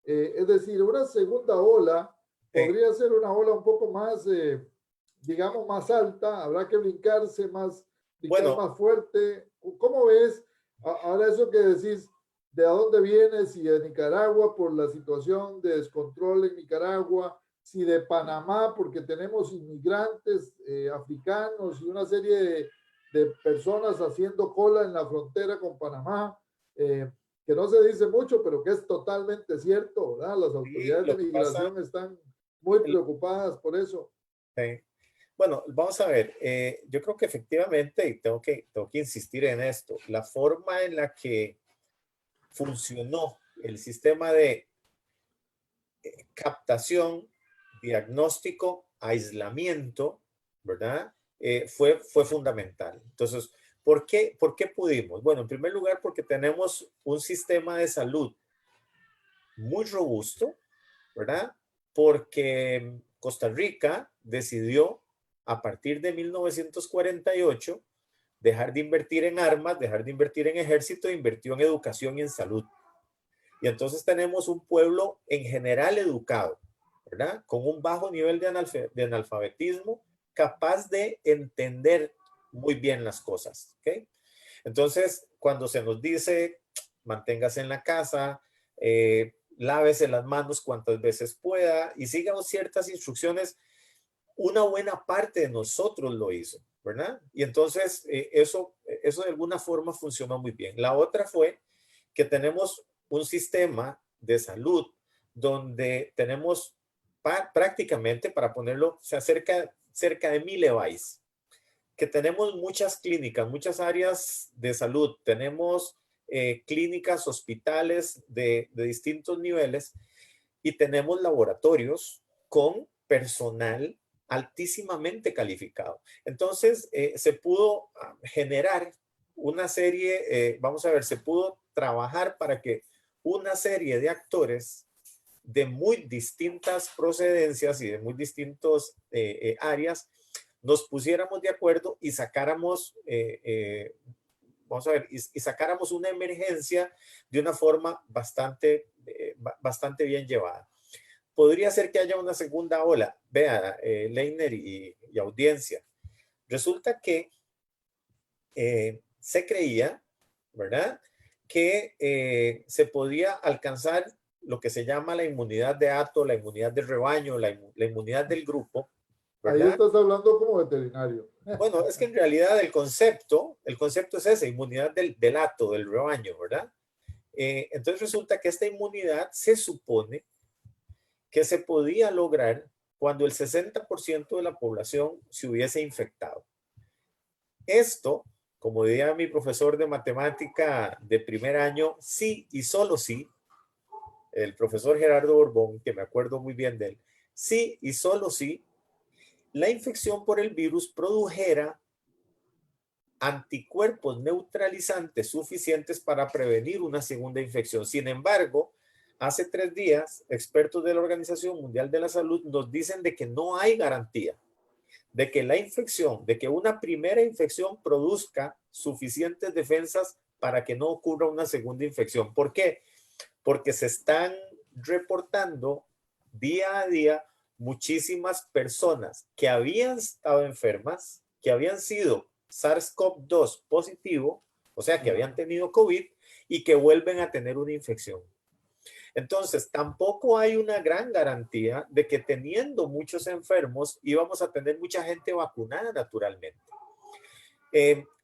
Es decir, una segunda ola podría ser una ola un poco más, digamos, más alta, habrá que brincar Bueno, más fuerte. ¿Cómo ves ahora eso que decís? ¿De dónde vienes? Si de Nicaragua por la situación de descontrol en Nicaragua, si de Panamá porque tenemos inmigrantes africanos y una serie de personas haciendo cola en la frontera con Panamá, que no se dice mucho, pero que es totalmente cierto, ¿verdad? Las sí, autoridades de lo que pasa, migración están muy el- preocupadas por eso. sí. Bueno, vamos a ver, yo creo que efectivamente, y tengo que insistir en esto, la forma en la que funcionó el sistema de captación, diagnóstico, aislamiento, ¿verdad? Fue fundamental. Entonces, ¿por qué pudimos? Bueno, en primer lugar, porque tenemos un sistema de salud muy robusto, ¿verdad? Porque Costa Rica decidió, a partir de 1948, dejar de invertir en armas, dejar de invertir en ejército, e invirtió en educación y en salud. Y entonces tenemos un pueblo en general educado, ¿verdad? Con un bajo nivel de analfabetismo, capaz de entender muy bien las cosas, ¿ok? Entonces, cuando se nos dice, manténgase en la casa, lávese las manos cuantas veces pueda y sigamos ciertas instrucciones, una buena parte de nosotros lo hizo, ¿verdad? Y entonces eso de alguna forma funcionó muy bien. La otra fue que tenemos un sistema de salud donde tenemos prácticamente, para ponerlo, o sea, cerca de 1000 EVAIS, que tenemos muchas clínicas, muchas áreas de salud, tenemos clínicas, hospitales de distintos niveles y tenemos laboratorios con personal altísimamente calificado. Entonces, se pudo generar una serie, vamos a ver, se pudo trabajar para que una serie de actores de muy distintas procedencias y de muy distintos áreas nos pusiéramos de acuerdo y sacáramos, vamos a ver, y sacáramos una emergencia de una forma bastante bien llevada. Podría ser que haya una segunda ola. Vea, Leiner y audiencia. Resulta que se creía, ¿verdad? Que se podía alcanzar lo que se llama la inmunidad de hato, la inmunidad del rebaño, la inmunidad del grupo, Ahí ¿verdad? estás hablando como veterinario. Bueno, es que en realidad el concepto es esa, inmunidad del hato, del rebaño, ¿verdad? Entonces resulta que esta inmunidad se supone que se podía lograr cuando el 60% de la población se hubiese infectado. Esto, como diría mi profesor de matemática de primer año, sí y solo sí, el profesor Gerardo Borbón, que me acuerdo muy bien de él, sí y solo sí, la infección por el virus produjera anticuerpos neutralizantes suficientes para prevenir una segunda infección. Sin embargo, hace 3 días, expertos de la Organización Mundial de la Salud nos dicen de que no hay garantía de que la infección, de que una primera infección produzca suficientes defensas para que no ocurra una segunda infección. ¿Por qué? Porque se están reportando día a día muchísimas personas que habían estado enfermas, que habían sido SARS-CoV-2 positivo, o sea, que habían tenido COVID y que vuelven a tener una infección. Entonces, tampoco hay una gran garantía de que teniendo muchos enfermos íbamos a tener mucha gente vacunada naturalmente.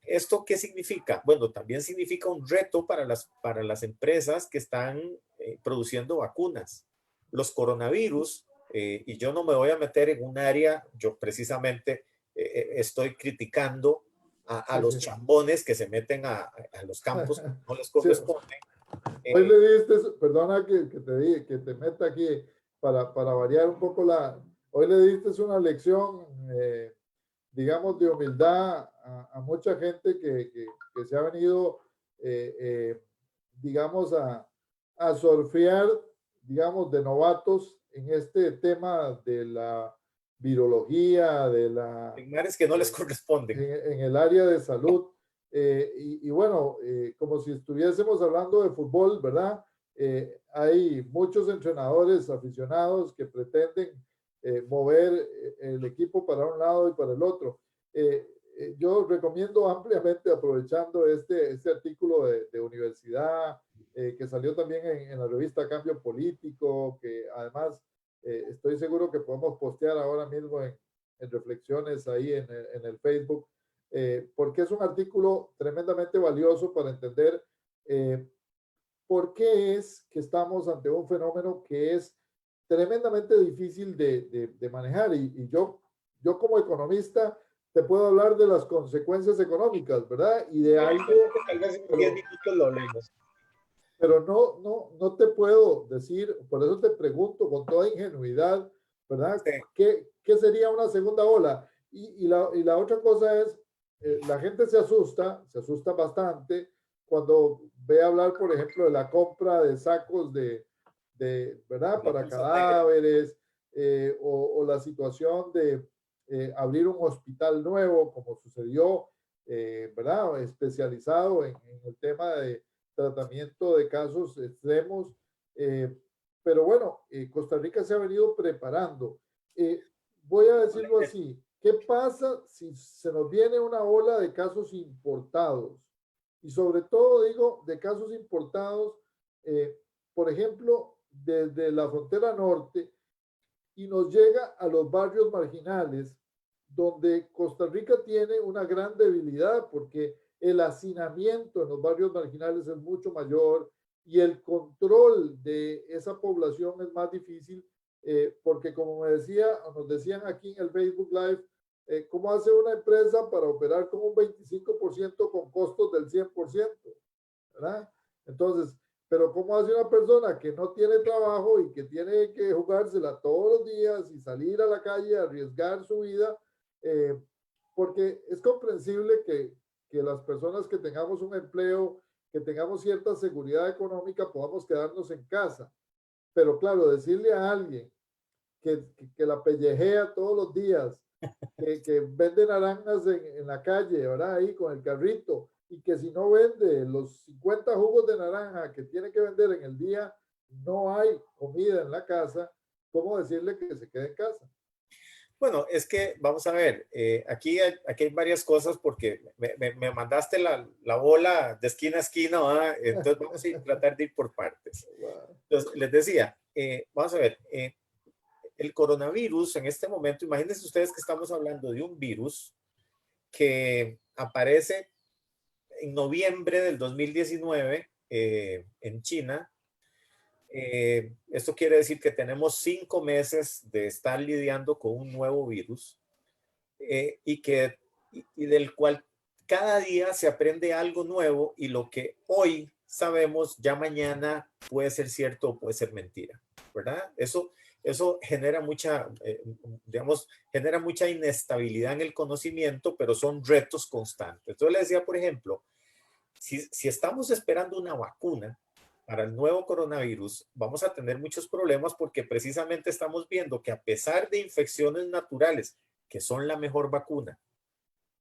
¿Esto qué significa? Bueno, también significa un reto para las empresas que están produciendo vacunas. Los coronavirus, y yo no me voy a meter en un área, yo precisamente estoy criticando a Sí, los sí. chambones que se meten a los campos que no les Sí. corresponde. Hoy Eh, le diste, perdona que te meta aquí para variar un poco hoy le diste una lección, digamos, de humildad a mucha gente que se ha venido, digamos, a surfear, digamos, de novatos en este tema de la virología, en mares que no les eh, corresponden. en el área de salud. Y bueno, como si estuviésemos hablando de fútbol, ¿verdad? hay muchos entrenadores aficionados que pretenden mover el equipo para un lado y para el otro. Yo recomiendo ampliamente, aprovechando este artículo de universidad, que salió también en la revista Cambio Político, que además estoy seguro que podemos postear ahora mismo en reflexiones ahí en el Facebook, porque es un artículo tremendamente valioso para entender por qué es que estamos ante un fenómeno que es tremendamente difícil de manejar. Y yo como economista te puedo hablar de las consecuencias económicas, ¿verdad? Y de algo, Tal vez en 10 minutos lo hablemos. pero no te puedo decir, por eso te pregunto con toda ingenuidad, ¿verdad? Sí. ¿Qué sería una segunda ola? Y la otra cosa es, la gente se asusta bastante cuando ve hablar, por ejemplo, de la compra de sacos ¿verdad? Para cadáveres, o la situación de abrir un hospital nuevo, como sucedió, ¿verdad? Especializado en el tema de tratamiento de casos extremos. Pero bueno, Costa Rica se ha venido preparando. Voy a decirlo así, ¿qué pasa si se nos viene una ola de casos importados? Y sobre todo digo de casos importados, por ejemplo, desde la frontera norte y nos llega a los barrios marginales, donde Costa Rica tiene una gran debilidad porque el hacinamiento en los barrios marginales es mucho mayor y el control de esa población es más difícil, porque como nos decían aquí en el Facebook Live, ¿cómo hace una empresa para operar con un 25% con costos del 100%? ¿Verdad? Entonces, pero ¿cómo hace una persona que no tiene trabajo y que tiene que jugársela todos los días y salir a la calle a arriesgar su vida? Porque es comprensible que las personas que tengamos un empleo, que tengamos cierta seguridad económica, podamos quedarnos en casa. Pero claro, decirle a alguien que la pellejea todos los días, que vende naranjas en la calle, ¿verdad? Ahí con el carrito, y que si no vende los 50 jugos de naranja que tiene que vender en el día, no hay comida en la casa, ¿cómo decirle que se quede en casa? Bueno, es que vamos a ver, aquí hay varias cosas porque me mandaste la bola de esquina a esquina, ¿verdad? Entonces vamos a tratar de ir por partes. Entonces, les decía, vamos a ver, el coronavirus en este momento, imagínense ustedes que estamos hablando de un virus que aparece en noviembre del 2019 en China. Esto quiere decir que tenemos 5 meses de estar lidiando con un nuevo virus, y del cual cada día se aprende algo nuevo, y lo que hoy sabemos ya mañana puede ser cierto o puede ser mentira, ¿verdad? Eso genera genera mucha inestabilidad en el conocimiento, pero son retos constantes. Entonces le decía, por ejemplo, si estamos esperando una vacuna para el nuevo coronavirus, vamos a tener muchos problemas porque precisamente estamos viendo que a pesar de infecciones naturales, que son la mejor vacuna,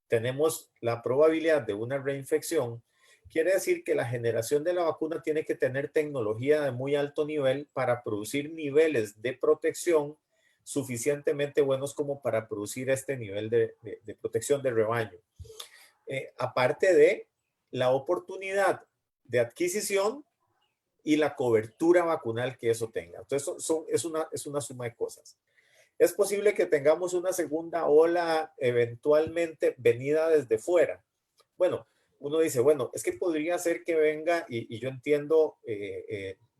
tenemos la probabilidad de una reinfección. Quiere decir que la generación de la vacuna tiene que tener tecnología de muy alto nivel para producir niveles de protección suficientemente buenos como para producir este nivel de protección de rebaño. Aparte de la oportunidad de adquisición y la cobertura vacunal que eso tenga. Entonces, es una suma de cosas. Es posible que tengamos una segunda ola eventualmente venida desde fuera. Bueno, uno dice, bueno, es que podría ser que venga, y yo entiendo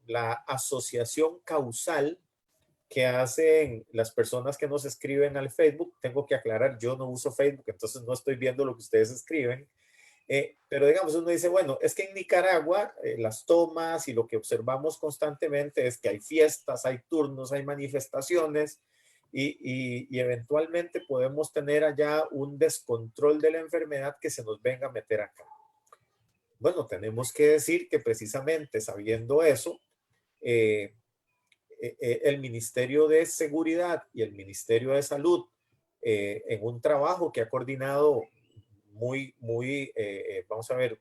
la asociación causal que hacen las personas que nos escriben al Facebook. Tengo que aclarar, yo no uso Facebook, entonces no estoy viendo lo que ustedes escriben. Pero digamos, uno dice, bueno, es que en Nicaragua las tomas y lo que observamos constantemente es que hay fiestas, hay turnos, hay manifestaciones, y eventualmente podemos tener allá un descontrol de la enfermedad que se nos venga a meter acá. Bueno, tenemos que decir que precisamente sabiendo eso, el Ministerio de Seguridad y el Ministerio de Salud, en un trabajo que ha coordinado vamos a ver,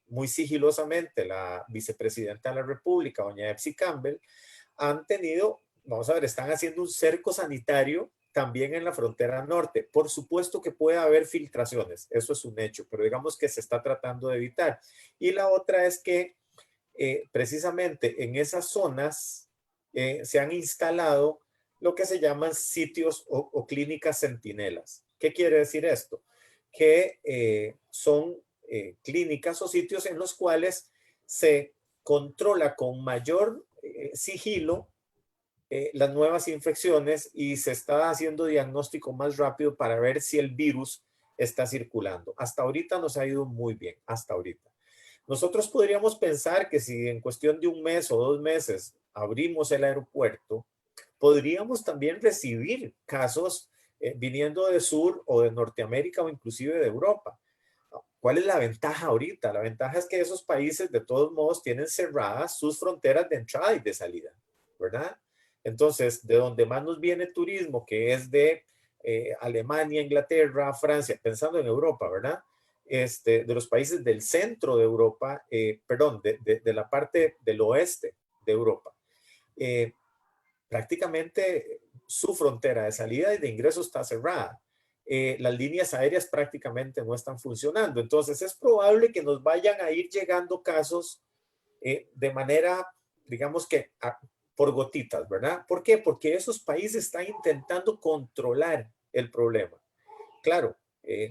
muy sigilosamente la vicepresidenta de la República, doña Epsi Campbell, han tenido, vamos a ver, están haciendo un cerco sanitario también en la frontera norte. Por supuesto que puede haber filtraciones, eso es un hecho, pero digamos que se está tratando de evitar. Y la otra es que precisamente en esas zonas se han instalado lo que se llaman sitios o clínicas centinelas. ¿Qué quiere decir esto? Que son clínicas o sitios en los cuales se controla con mayor sigilo las nuevas infecciones y se está haciendo diagnóstico más rápido para ver si el virus está circulando. Hasta ahorita nos ha ido muy bien, hasta ahorita. Nosotros podríamos pensar que si en cuestión de un mes o 2 meses abrimos el aeropuerto, podríamos también recibir casos viniendo de Sur o de Norteamérica o inclusive de Europa. ¿Cuál es la ventaja ahorita? La ventaja es que esos países de todos modos tienen cerradas sus fronteras de entrada y de salida, ¿verdad? Entonces, de donde más nos viene turismo, que es de Alemania, Inglaterra, Francia, pensando en Europa, ¿verdad? De los países del centro de Europa, perdón, de la parte del oeste de Europa. Eh, Prácticamente su frontera de salida y de ingreso está cerrada. Las líneas aéreas prácticamente no están funcionando. Entonces es probable que nos vayan a ir llegando casos de manera, digamos que por gotitas, ¿verdad? ¿Por qué? Porque esos países están intentando controlar el problema. Claro,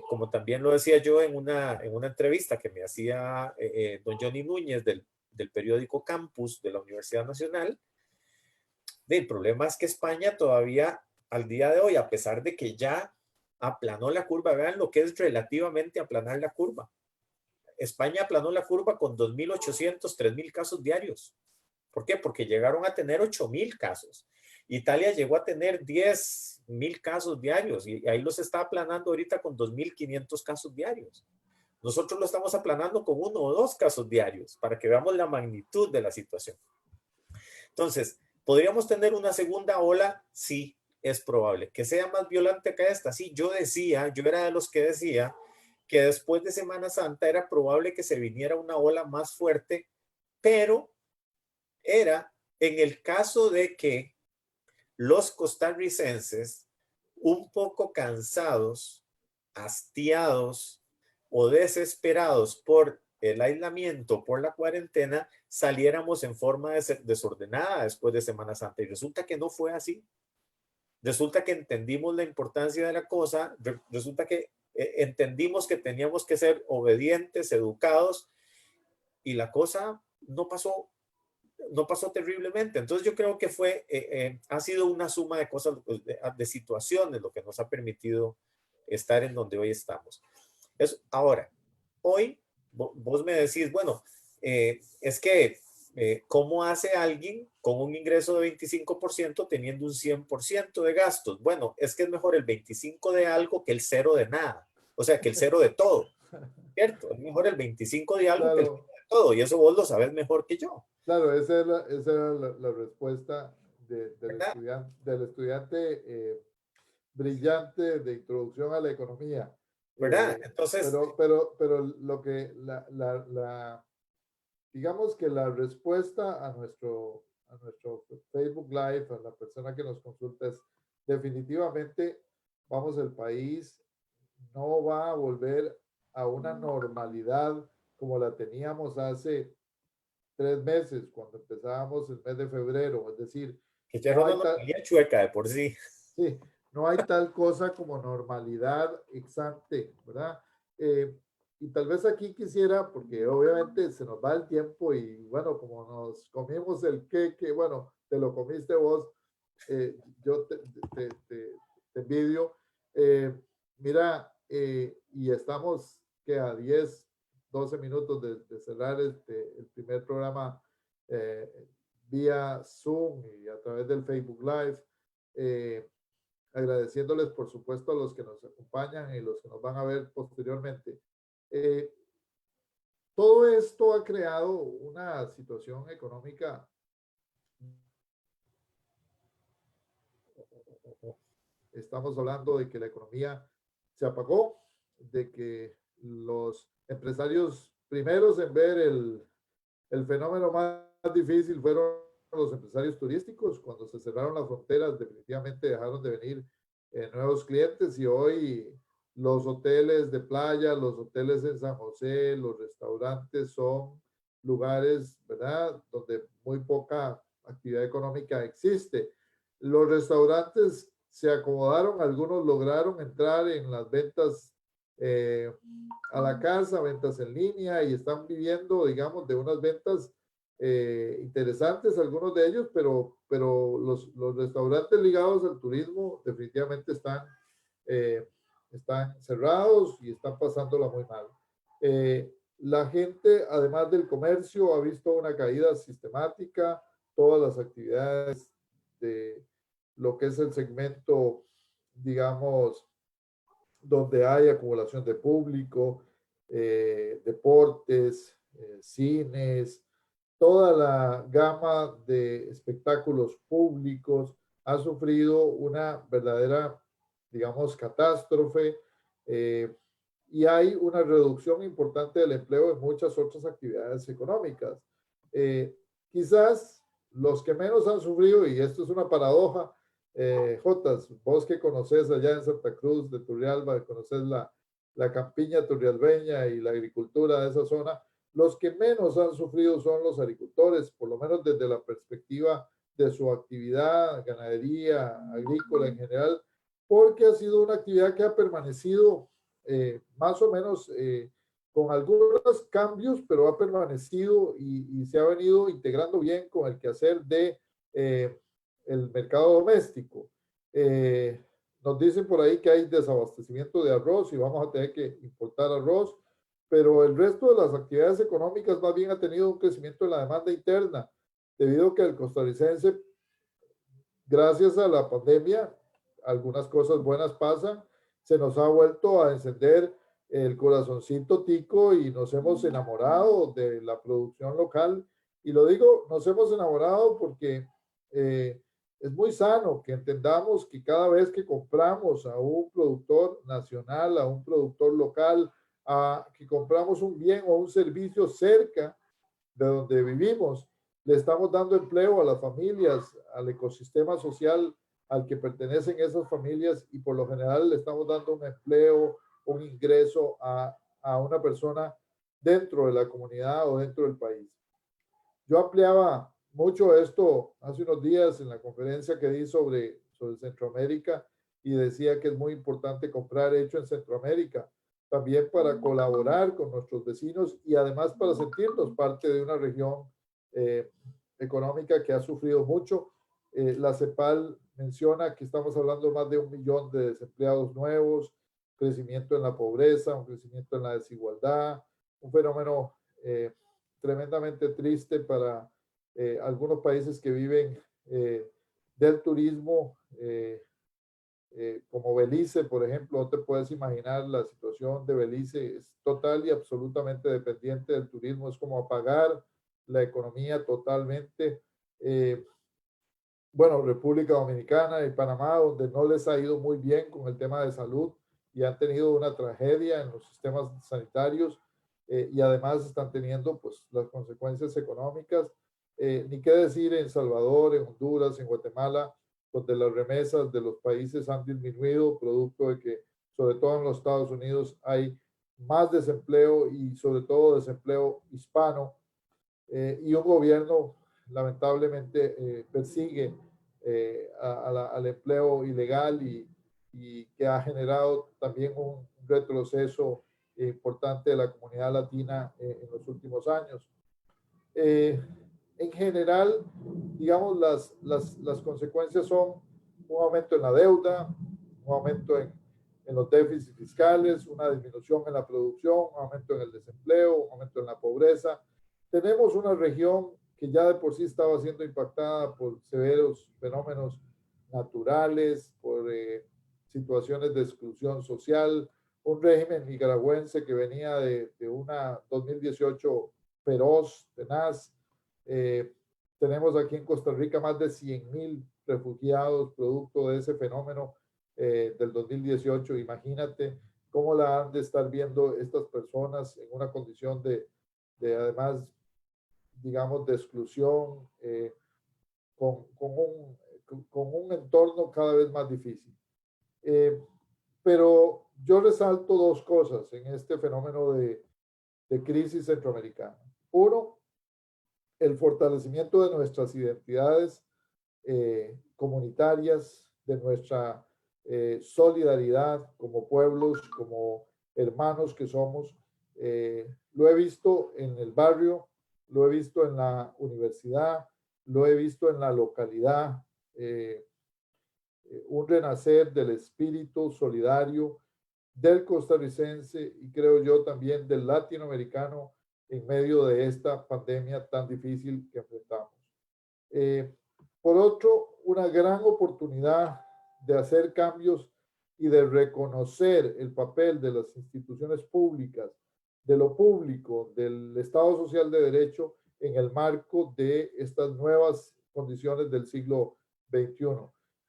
como también lo decía yo en una entrevista que me hacía don Johnny Núñez del periódico Campus de la Universidad Nacional, el problema es que España todavía al día de hoy, a pesar de que ya aplanó la curva, vean lo que es relativamente aplanar la curva. España aplanó la curva con 2.800, 3.000 casos diarios. ¿Por qué? Porque llegaron a tener 8.000 casos. Italia llegó a tener 10.000 casos diarios y ahí los está aplanando ahorita con 2.500 casos diarios. Nosotros lo estamos aplanando con 1 o 2 casos diarios para que veamos la magnitud de la situación. Entonces, ¿podríamos tener una segunda ola? Sí, es probable. ¿Que sea más violenta que esta? Sí, yo era de los que decía que después de Semana Santa era probable que se viniera una ola más fuerte, pero era en el caso de que los costarricenses, un poco cansados, hastiados o desesperados por el aislamiento, por la cuarentena, saliéramos en forma desordenada después de Semana Santa. Y resulta que no fue así. Resulta que entendimos la importancia de la cosa, resulta que entendimos que teníamos que ser obedientes, educados, y la cosa no pasó terriblemente. Entonces yo creo que ha sido una suma de cosas, de situaciones, lo que nos ha permitido estar en donde hoy estamos. Ahora, hoy vos me decís, bueno, es que, ¿cómo hace alguien con un ingreso de 25% teniendo un 100% de gastos? Bueno, es que es mejor el 25 de algo que el 0 de nada, o sea, que el 0 de todo, ¿cierto? Es mejor el 25 de algo que el 0 Claro, de todo, y eso vos lo sabes mejor que yo, claro, esa era la respuesta ¿verdad? del estudiante brillante de introducción a la economía. ¿Verdad? Entonces, Pero lo que digamos que la respuesta a nuestro Facebook Live, a la persona que nos consulta es definitivamente, vamos, el país no va a volver a una normalidad como la teníamos hace 3 meses, cuando empezábamos el mes de febrero. Es decir, que ya era no una hay tal, anomalía chueca de por sí. sí, no hay tal cosa como normalidad ex ante, ¿verdad? Eh, y tal vez aquí quisiera, porque obviamente se nos va el tiempo y bueno, como nos comimos el queque, bueno, te lo comiste vos, yo te envidio. Eh, Mira, y estamos que a 10, 12 minutos de cerrar el primer programa eh, vía Zoom y a través del Facebook Live. Eh, Agradeciéndoles, por supuesto, a los que nos acompañan y los que nos van a ver posteriormente. Eh, Todo esto ha creado una situación económica. Estamos hablando de que la economía se apagó, de que los empresarios primeros en ver el fenómeno más difícil fueron los empresarios turísticos. Cuando se cerraron las fronteras, definitivamente dejaron de venir nuevos clientes y hoy los hoteles de playa, los hoteles en San José, los restaurantes son lugares, ¿verdad?, donde muy poca actividad económica existe. Los restaurantes se acomodaron, algunos lograron entrar en las ventas a la casa, ventas en línea, y están viviendo, digamos, de unas ventas interesantes, algunos de ellos, pero los restaurantes ligados al turismo definitivamente están cerrados y están pasándola muy mal. La gente, además del comercio, ha visto una caída sistemática, todas las actividades de lo que es el segmento, digamos, donde hay acumulación de público, deportes, cines, toda la gama de espectáculos públicos ha sufrido una verdadera, digamos, catástrofe, y hay una reducción importante del empleo en muchas otras actividades económicas. Quizás los que menos han sufrido, y esto es una paradoja, Jotas, vos que conoces allá en Santa Cruz de Turrialba, conoces la campiña turrialbeña y la agricultura de esa zona, los que menos han sufrido son los agricultores, por lo menos desde la perspectiva de su actividad, ganadería, agrícola en general, porque ha sido una actividad que ha permanecido más o menos con algunos cambios, pero ha permanecido y se ha venido integrando bien con el quehacer de el mercado doméstico. Nos dicen por ahí que hay desabastecimiento de arroz y vamos a tener que importar arroz, pero el resto de las actividades económicas más bien ha tenido un crecimiento en la demanda interna, debido a que el costarricense, gracias a la pandemia, algunas cosas buenas pasan, se nos ha vuelto a encender el corazoncito tico y nos hemos enamorado de la producción local. Y lo digo, nos hemos enamorado porque es muy sano que entendamos que cada vez que compramos a un productor nacional, a un productor local, a que compramos un bien o un servicio cerca de donde vivimos, le estamos dando empleo a las familias, al ecosistema social al que pertenecen esas familias, y por lo general le estamos dando un empleo, un ingreso a una persona dentro de la comunidad o dentro del país. Yo ampliaba mucho esto hace unos días en la conferencia que di sobre Centroamérica, y decía que es muy importante comprar hecho en Centroamérica, también para colaborar con nuestros vecinos y además para sentirnos parte de una región económica que ha sufrido mucho. La CEPAL menciona que estamos hablando de más de 1 millón de desempleados nuevos, crecimiento en la pobreza, un crecimiento en la desigualdad, un fenómeno tremendamente triste para algunos países que viven del turismo, como Belice, por ejemplo. No te puedes imaginar la situación de Belice, es total y absolutamente dependiente del turismo, es como apagar la economía totalmente. Bueno, República Dominicana y Panamá, donde no les ha ido muy bien con el tema de salud y han tenido una tragedia en los sistemas sanitarios, y además están teniendo pues las consecuencias económicas. Ni qué decir en Salvador, en Honduras, en Guatemala, donde las remesas de los países han disminuido, producto de que, sobre todo en los Estados Unidos, hay más desempleo y sobre todo desempleo hispano, y un gobierno lamentablemente persigue al empleo ilegal y que ha generado también un retroceso importante de la comunidad latina en los últimos años. En general, digamos, las consecuencias son un aumento en la deuda, un aumento en los déficits fiscales, una disminución en la producción, un aumento en el desempleo, un aumento en la pobreza. Tenemos una región que ya de por sí estaba siendo impactada por severos fenómenos naturales, por situaciones de exclusión social, un régimen nicaragüense que venía de una 2018 feroz, tenaz. Tenemos aquí en Costa Rica más de 100,000 refugiados producto de ese fenómeno del 2018. Imagínate cómo la han de estar viendo estas personas en una condición de además, digamos, de exclusión, con, con un entorno cada vez más difícil. Pero yo resalto dos cosas en este fenómeno de crisis centroamericana. Uno, el fortalecimiento de nuestras identidades comunitarias, de nuestra solidaridad como pueblos, como hermanos que somos. Lo he visto en el barrio, lo he visto en la universidad, lo he visto en la localidad, un renacer del espíritu solidario del costarricense y creo yo también del latinoamericano en medio de esta pandemia tan difícil que enfrentamos. Por otro, una gran oportunidad de hacer cambios y de reconocer el papel de las instituciones públicas, de lo público, del Estado Social de Derecho en el marco de estas nuevas condiciones del siglo XXI.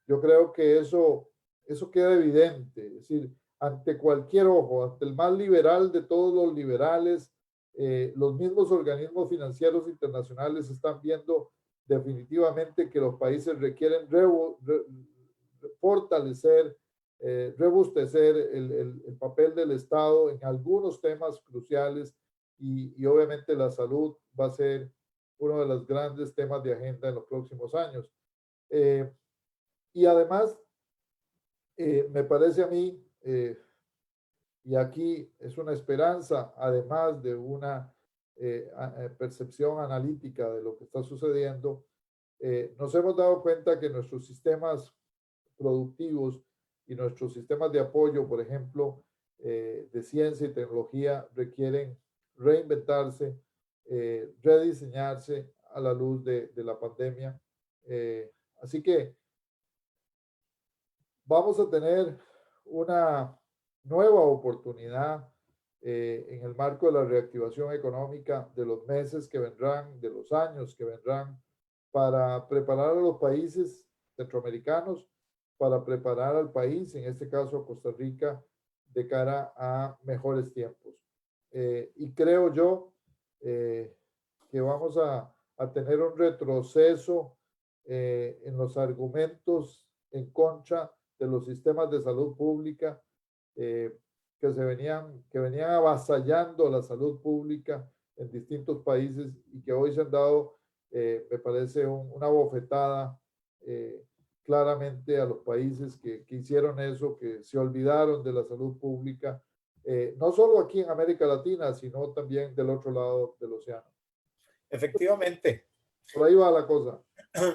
Yo creo que eso queda evidente, es decir, ante cualquier ojo, ante el más liberal de todos los liberales, los mismos organismos financieros internacionales están viendo definitivamente que los países requieren fortalecer, robustecer el papel del Estado en algunos temas cruciales y obviamente la salud va a ser uno de los grandes temas de agenda en los próximos años. Y además, me parece a mí, y aquí es una esperanza, además de una percepción analítica de lo que está sucediendo, nos hemos dado cuenta que nuestros sistemas productivos y nuestros sistemas de apoyo, por ejemplo, de ciencia y tecnología, requieren reinventarse, rediseñarse a la luz de la pandemia. Así que vamos a tener una nueva oportunidad en el marco de la reactivación económica de los meses que vendrán, de los años que vendrán, para preparar a los países centroamericanos, para preparar al país, en este caso a Costa Rica, de cara a mejores tiempos. Y creo yo que vamos a tener un retroceso en los argumentos en contra de los sistemas de salud pública que venían avasallando la salud pública en distintos países y que hoy se han dado, me parece, una bofetada claramente a los países que hicieron eso, que se olvidaron de la salud pública, no solo aquí en América Latina, sino también del otro lado del océano. Efectivamente. Por ahí va la cosa.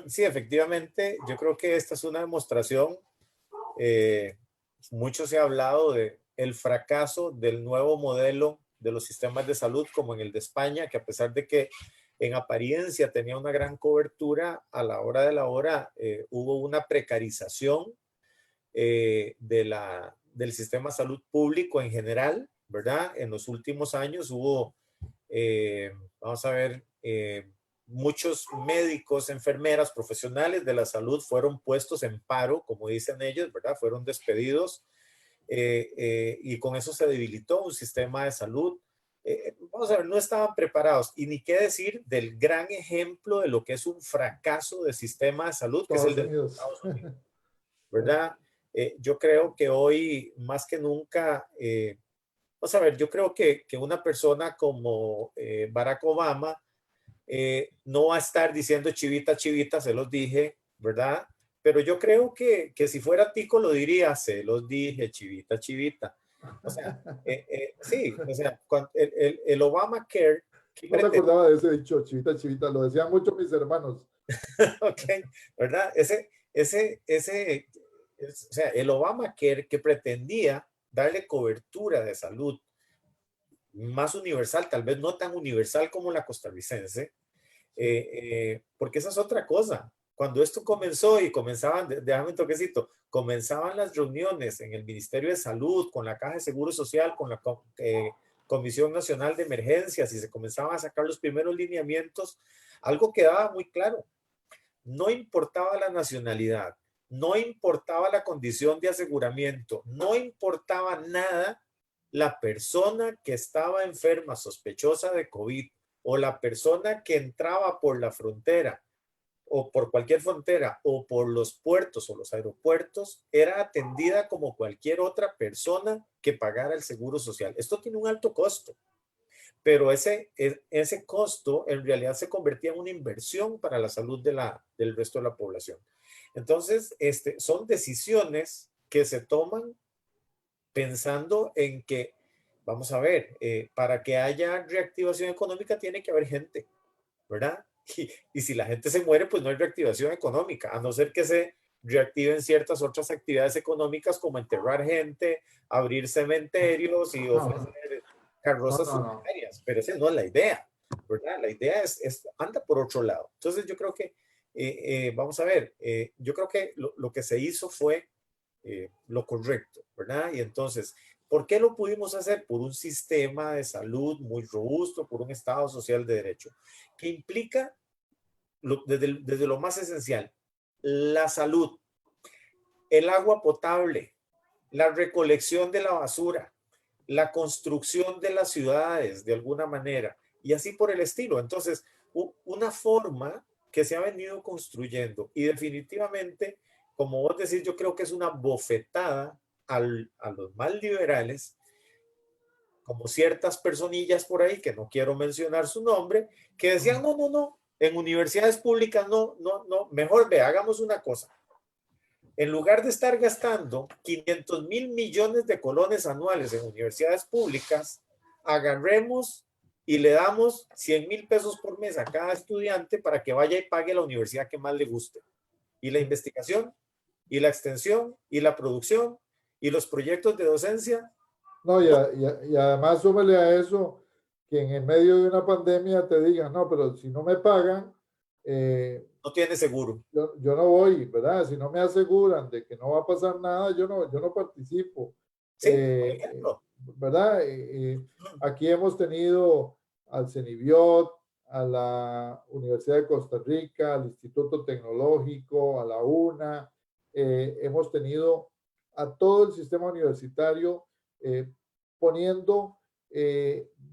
Sí, efectivamente, yo creo que esta es una demostración. Mucho se ha hablado de el fracaso del nuevo modelo de los sistemas de salud como en el de España, que a pesar de que en apariencia tenía una gran cobertura, a la hora de la hora hubo una precarización del sistema de salud público en general, ¿verdad? En los últimos años hubo, vamos a ver, muchos médicos, enfermeras, profesionales de la salud fueron puestos en paro, como dicen ellos, ¿verdad? Fueron despedidos y con eso se debilitó un sistema de salud. Vamos a ver, no estaban preparados. Y ni qué decir del gran ejemplo de lo que es un fracaso de sistema de salud, que es el de Estados Unidos, ¿verdad? Yo creo que hoy, más que nunca, vamos a ver, yo creo que una persona como Barack Obama no va a estar diciendo chivita, chivita, se los dije, ¿verdad? Pero yo creo que si fuera Tico lo diría, se los dije, chivita, chivita. O sea, sí, o sea, el Obamacare... No me acordaba de ese dicho, chivita, chivita, lo decían mucho mis hermanos. Ok, ¿verdad? O sea, el Obamacare que pretendía darle cobertura de salud más universal, tal vez no tan universal como la costarricense, porque esa es otra cosa. Cuando esto comenzó y comenzaban, déjame un toquecito, comenzaban las reuniones en el Ministerio de Salud, con la Caja de Seguro Social, con la Comisión Nacional de Emergencias y se comenzaban a sacar los primeros lineamientos, algo quedaba muy claro. No importaba la nacionalidad, no importaba la condición de aseguramiento, no importaba nada la persona que estaba enferma, sospechosa de COVID o la persona que entraba por la frontera o por cualquier frontera o por los puertos o los aeropuertos era atendida como cualquier otra persona que pagara el seguro social. Esto tiene un alto costo, pero ese costo en realidad se convertía en una inversión para la salud del resto de la población. Entonces, son decisiones que se toman pensando en que, vamos a ver, para que haya reactivación económica tiene que haber gente, ¿verdad? Y si la gente se muere, pues no hay reactivación económica, a no ser que se reactiven ciertas otras actividades económicas como enterrar gente, abrir cementerios y No, ofrecer no, carrozas no, no. funerarias, pero esa no es la idea, ¿verdad? La idea anda por otro lado. Entonces yo creo que, vamos a ver, yo creo que lo que se hizo fue lo correcto, ¿verdad? Y entonces, ¿por qué lo pudimos hacer? Por un sistema de salud muy robusto, por un Estado social de derecho, que implica desde lo más esencial, la salud, el agua potable, la recolección de la basura, la construcción de las ciudades de alguna manera y así por el estilo. Entonces, una forma que se ha venido construyendo y definitivamente, como vos decís, yo creo que es una bofetada a los más liberales, como ciertas personillas por ahí, que no quiero mencionar su nombre, que decían, no, no, no, en universidades públicas no, no, no, mejor ve, hagamos una cosa. En lugar de estar gastando 500 mil millones de colones anuales en universidades públicas, agarremos y le damos 100,000 pesos por mes a cada estudiante para que vaya y pague la universidad que más le guste. Y la investigación, y la extensión, y la producción, y los proyectos de docencia. No, No, y además súmele a eso que en el medio de una pandemia te digan, no, pero si no me pagan, no tiene seguro. yo no voy, ¿verdad? Si no me aseguran de que no va a pasar nada, yo no participo. Sí, por ejemplo. ¿Verdad? Aquí hemos tenido al CENIBIOT, a la Universidad de Costa Rica, al Instituto Tecnológico, a la UNA, hemos tenido a todo el sistema universitario poniendo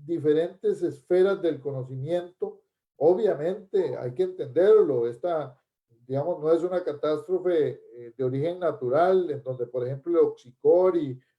diferentes esferas del conocimiento. Obviamente hay que entenderlo, esta, digamos, no es una catástrofe de origen natural, en donde, por ejemplo, el Oxicor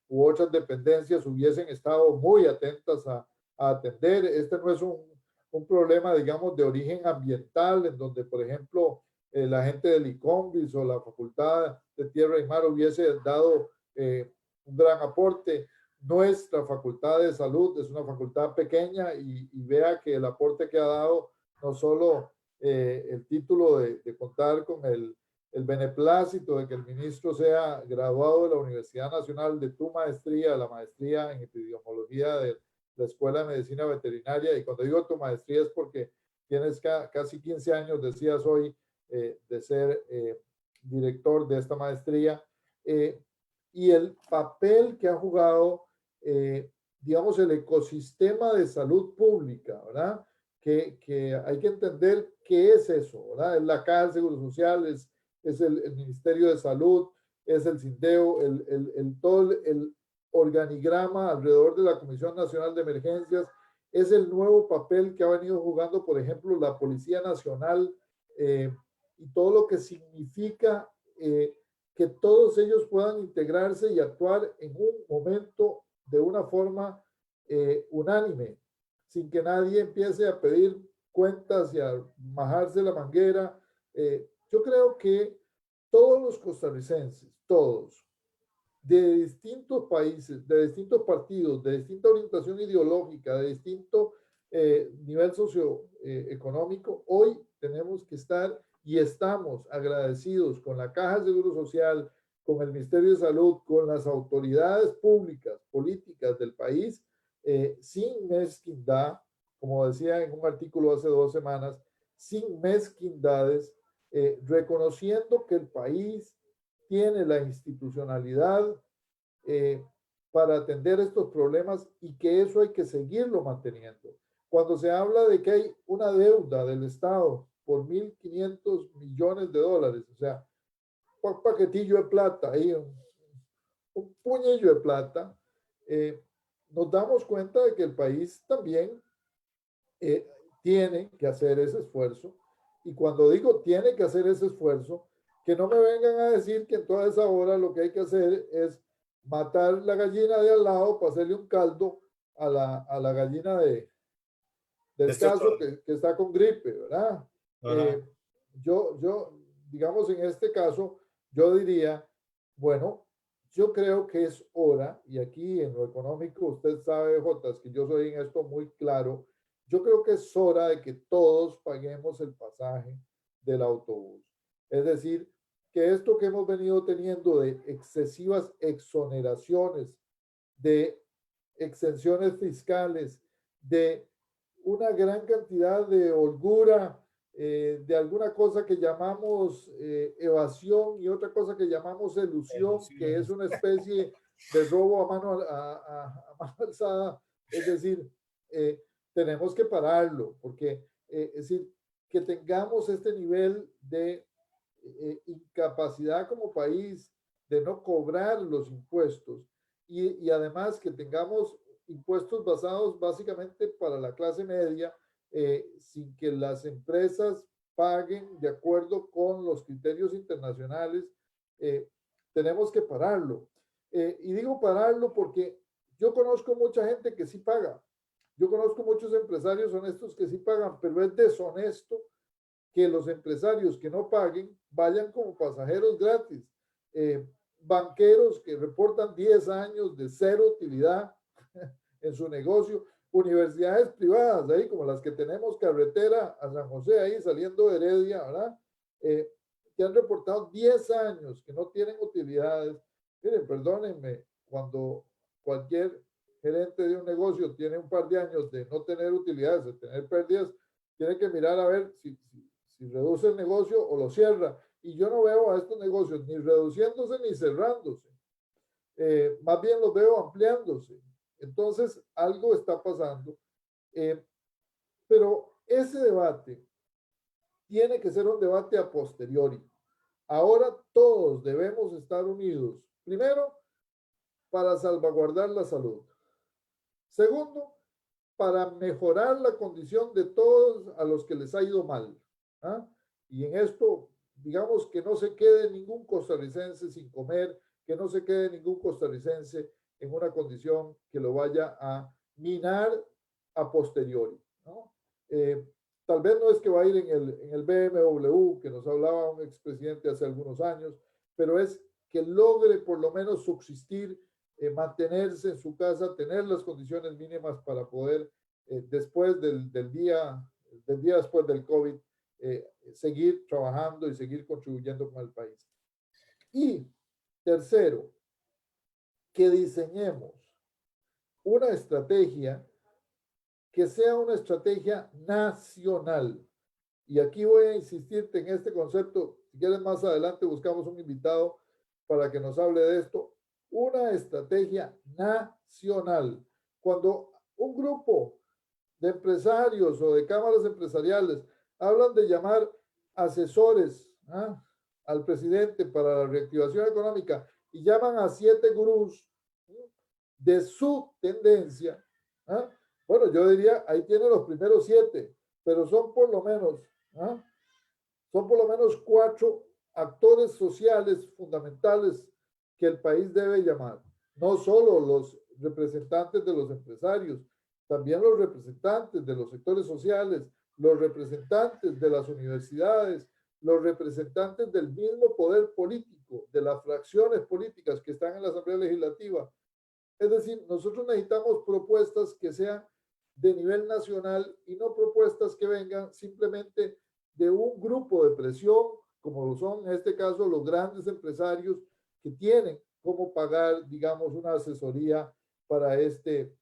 u otras dependencias hubiesen estado muy atentas a atender. Este no es un problema, digamos, de origen ambiental, en donde, por ejemplo, la gente del ICOMBIS o la Facultad de Tierra y Mar hubiese dado un gran aporte. Nuestra Facultad de Salud es una facultad pequeña y vea que el aporte que ha dado no solo el título de contar con el beneplácito de que el ministro sea graduado de la Universidad Nacional de tu maestría, la maestría en epidemiología de la Escuela de Medicina Veterinaria. Y cuando digo tu maestría es porque tienes casi 15 años, decías hoy, de ser director de esta maestría. Y el papel que ha jugado, digamos, el ecosistema de salud pública, ¿verdad? Que hay que entender qué es eso, ¿verdad? Es la Caja de Seguro Social, es el Ministerio de Salud, es el SINDEO, todo el organigrama alrededor de la Comisión Nacional de Emergencias, es el nuevo papel que ha venido jugando, por ejemplo, la Policía Nacional y todo lo que significa que todos ellos puedan integrarse y actuar en un momento de una forma unánime, sin que nadie empiece a pedir cuentas y a majarse la manguera. Yo creo que todos los costarricenses, todos, de distintos países, de distintos partidos, de distinta orientación ideológica, de distinto nivel socioeconómico, hoy tenemos que estar y estamos agradecidos con la Caja de Seguro Social, con el Ministerio de Salud, con las autoridades públicas, políticas del país, sin mezquindad, como decía en un artículo hace 2 semanas, sin mezquindades, reconociendo que el país tiene la institucionalidad eh, para atender estos problemas y que eso hay que seguirlo manteniendo. Cuando se habla de que hay una deuda del Estado por 1.500 millones de dólares, o sea, un paquetillo de plata, ahí, un puñillo de plata, nos damos cuenta de que el país también tiene que hacer ese esfuerzo. Y cuando digo tiene que hacer ese esfuerzo, que no me vengan a decir que en toda esa hora lo que hay que hacer es matar la gallina de al lado para hacerle un caldo a la gallina De del este caso otro, que está con gripe, ¿verdad? ¿verdad? Eh, digamos, en este caso, yo diría, bueno, yo creo que es hora, y aquí en lo económico, usted sabe, Jotas, que yo soy en esto muy claro, yo creo que es hora de que todos paguemos el pasaje del autobús. Es decir, que esto que hemos venido teniendo de excesivas exoneraciones, de exenciones fiscales, de una gran cantidad de holgura, de alguna cosa que llamamos evasión y otra cosa que llamamos elusión, que es Ilusiones. una especie de robo a mano, a mano alzada. Es decir, eh, tenemos que pararlo, porque es decir, que tengamos este nivel de incapacidad como país de no cobrar los impuestos y además que tengamos impuestos basados básicamente para la clase media, sin que las empresas paguen de acuerdo con los criterios internacionales, eh, tenemos que pararlo. Y digo pararlo porque yo conozco mucha gente que sí paga. Yo conozco muchos empresarios honestos que sí pagan, pero es deshonesto que los empresarios que no paguen vayan como pasajeros gratis. Banqueros que reportan 10 años de cero utilidad en su negocio, universidades privadas, ahí como las que tenemos carretera a San José, ahí saliendo de Heredia, ¿verdad? Que han reportado 10 años que no tienen utilidades. Miren, perdónenme, cuando cualquier gerente de un negocio tiene un par de años de no tener utilidades, de tener pérdidas, tiene que mirar a ver si reduce el negocio o lo cierra. Y yo no veo a estos negocios ni reduciéndose ni cerrándose. Más bien los veo ampliándose. Entonces, algo está pasando. Pero ese debate tiene que ser un debate a posteriori. Ahora todos debemos estar unidos. Primero, para salvaguardar la salud. Segundo, para mejorar la condición de todos a los que les ha ido mal. ¿Ah? Y en esto, digamos que no se quede ningún costarricense sin comer, que no se quede ningún costarricense en una condición que lo vaya a minar a posteriori, ¿no? Tal vez no es que va a ir en el BMW, que nos hablaba un expresidente hace algunos años, pero es que logre por lo menos subsistir, mantenerse en su casa, tener las condiciones mínimas para poder, después del día después del COVID, seguir trabajando y seguir contribuyendo con el país. Y tercero, que diseñemos una estrategia que sea una estrategia nacional. Y aquí voy a insistirte en este concepto. Si quieres, más adelante buscamos un invitado para que nos hable de esto. Una estrategia nacional. Cuando un grupo de empresarios o de cámaras empresariales hablan de llamar asesores, ¿ah?, al presidente para la reactivación económica y llaman a 7 gurús de su tendencia, ¿ah?, bueno, yo diría, ahí tiene los primeros 7, pero son por lo menos, ¿ah?, son por lo menos 4 actores sociales fundamentales que el país debe llamar. No solo los representantes de los empresarios, también los representantes de los sectores sociales, los representantes de las universidades, los representantes del mismo poder político, de las fracciones políticas que están en la Asamblea Legislativa. Es decir, nosotros necesitamos propuestas que sean de nivel nacional y no propuestas que vengan simplemente de un grupo de presión, como lo son en este caso los grandes empresarios que tienen cómo pagar, digamos, una asesoría para este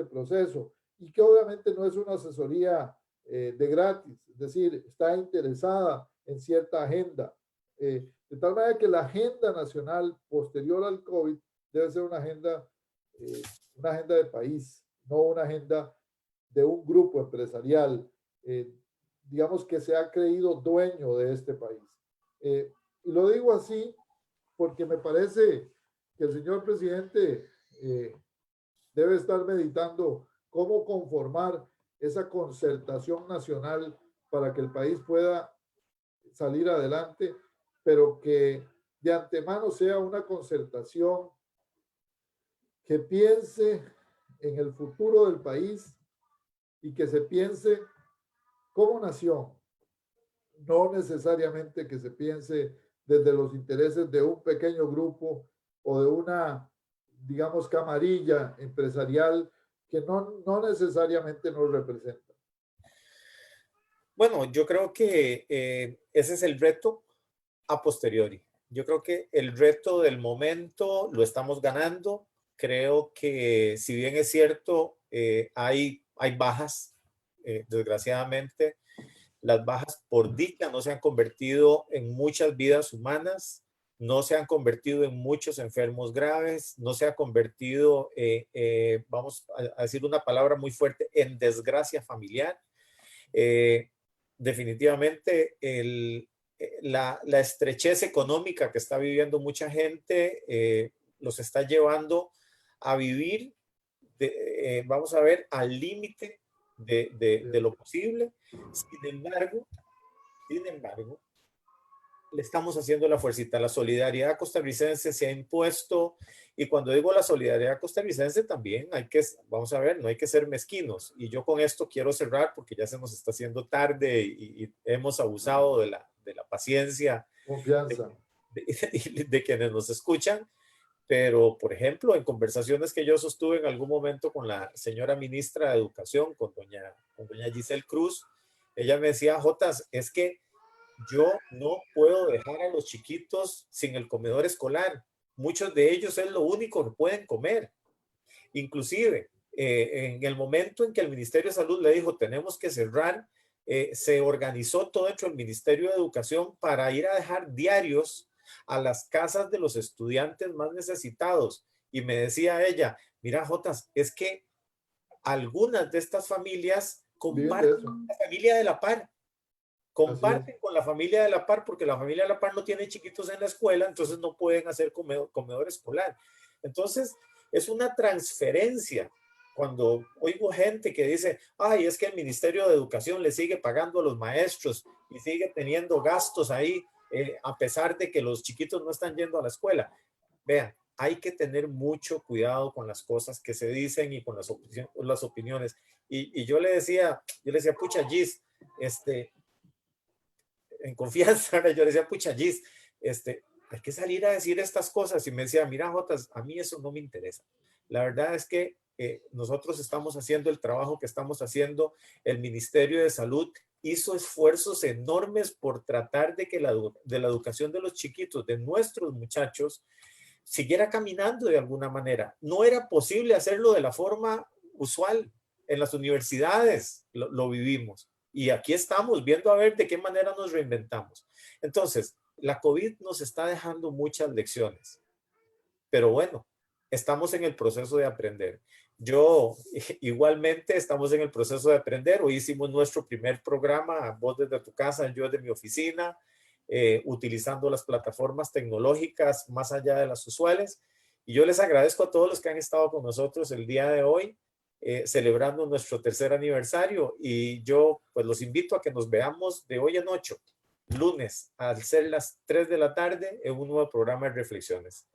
proceso y que obviamente no es una asesoría de gratis, es decir, está interesada en cierta agenda, de tal manera que la agenda nacional posterior al COVID debe ser una agenda de país, no una agenda de un grupo empresarial, digamos que se ha creído dueño de este país. Y lo digo así porque me parece que el señor presidente debe estar meditando cómo conformar esa concertación nacional para que el país pueda salir adelante, pero que de antemano sea una concertación que piense en el futuro del país y que se piense como nación, no necesariamente que se piense desde los intereses de un pequeño grupo o de una, digamos, camarilla empresarial que no necesariamente nos representa. Bueno, yo creo que ese es el reto a posteriori. Yo creo que el reto del momento lo estamos ganando. Creo que si bien es cierto, hay bajas, desgraciadamente, las bajas por dicha no se han convertido en muchas vidas humanas, no se han convertido en muchos enfermos graves, no se ha convertido, vamos a decir una palabra muy fuerte, en desgracia familiar. Eh, definitivamente la estrechez económica que está viviendo mucha gente los está llevando a vivir, vamos a ver, al límite de lo posible. Sin embargo, le estamos haciendo la fuercita. La solidaridad costarricense se ha impuesto, y cuando digo la solidaridad costarricense también hay que, vamos a ver, no hay que ser mezquinos. Y yo con esto quiero cerrar porque ya se nos está haciendo tarde y hemos abusado de la paciencia Confianza. de quienes nos escuchan. Pero, por ejemplo, en conversaciones que yo sostuve en algún momento con la señora ministra de Educación, con doña Giselle Cruz, ella me decía, Jotas, es que yo no puedo dejar a los chiquitos sin el comedor escolar. Muchos de ellos es lo único que pueden comer. Inclusive, en el momento en que el Ministerio de Salud le dijo tenemos que cerrar, se organizó todo dentro del Ministerio de Educación para ir a dejar diarios a las casas de los estudiantes más necesitados. Y me decía ella, mira, Jotas, es que algunas de estas familias comparten con la familia de la par. Comparten con la familia de la par porque la familia de la par no tiene chiquitos en la escuela, entonces no pueden hacer comedor escolar. Entonces, es una transferencia. Cuando oigo gente que dice, ay, es que el Ministerio de Educación le sigue pagando a los maestros y sigue teniendo gastos ahí, a pesar de que los chiquitos no están yendo a la escuela. Vean, hay que tener mucho cuidado con las cosas que se dicen y con las opiniones. Y yo le decía, pucha, Gis, en confianza, yo le decía, pucha, Gis, hay que salir a decir estas cosas. Y me decía, mira, Jotas, a mí eso no me interesa. La verdad es que nosotros estamos haciendo el trabajo que estamos haciendo. El Ministerio de Salud hizo esfuerzos enormes por tratar de que la educación de los chiquitos, de nuestros muchachos, siguiera caminando de alguna manera. No era posible hacerlo de la forma usual. En las universidades lo vivimos. Y aquí estamos viendo a ver de qué manera nos reinventamos. Entonces, la COVID nos está dejando muchas lecciones, pero bueno, estamos en el proceso de aprender. Yo, igualmente, estamos en el proceso de aprender. Hoy hicimos nuestro primer programa, vos desde tu casa, yo desde mi oficina, utilizando las plataformas tecnológicas más allá de las usuales. Y yo les agradezco a todos los que han estado con nosotros el día de hoy, celebrando nuestro tercer aniversario, y yo pues los invito a que nos veamos de hoy en 8, lunes, al ser las 3 de la tarde, en un nuevo programa de reflexiones.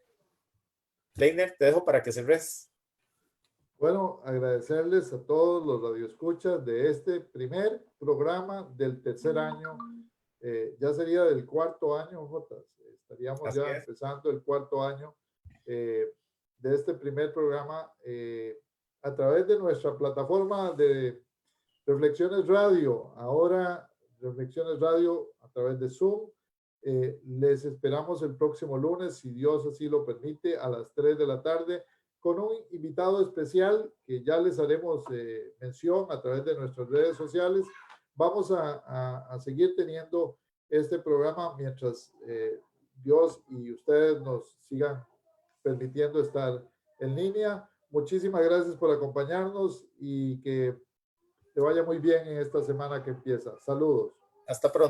Leiner, te dejo para que cerres. Bueno, agradecerles a todos los radioescuchas de este primer programa del tercer año. Ya sería del cuarto año, Jotas. Estaríamos así ya empezando el cuarto año de este primer programa a través de nuestra plataforma de Reflexiones Radio. Ahora, Reflexiones Radio a través de Zoom. Les esperamos el próximo lunes, si Dios así lo permite, a las 3 de la tarde, con un invitado especial que ya les haremos mención a través de nuestras redes sociales. Vamos a seguir teniendo este programa mientras Dios y ustedes nos sigan permitiendo estar en línea. Muchísimas gracias por acompañarnos y que te vaya muy bien en esta semana que empieza. Saludos. Hasta pronto.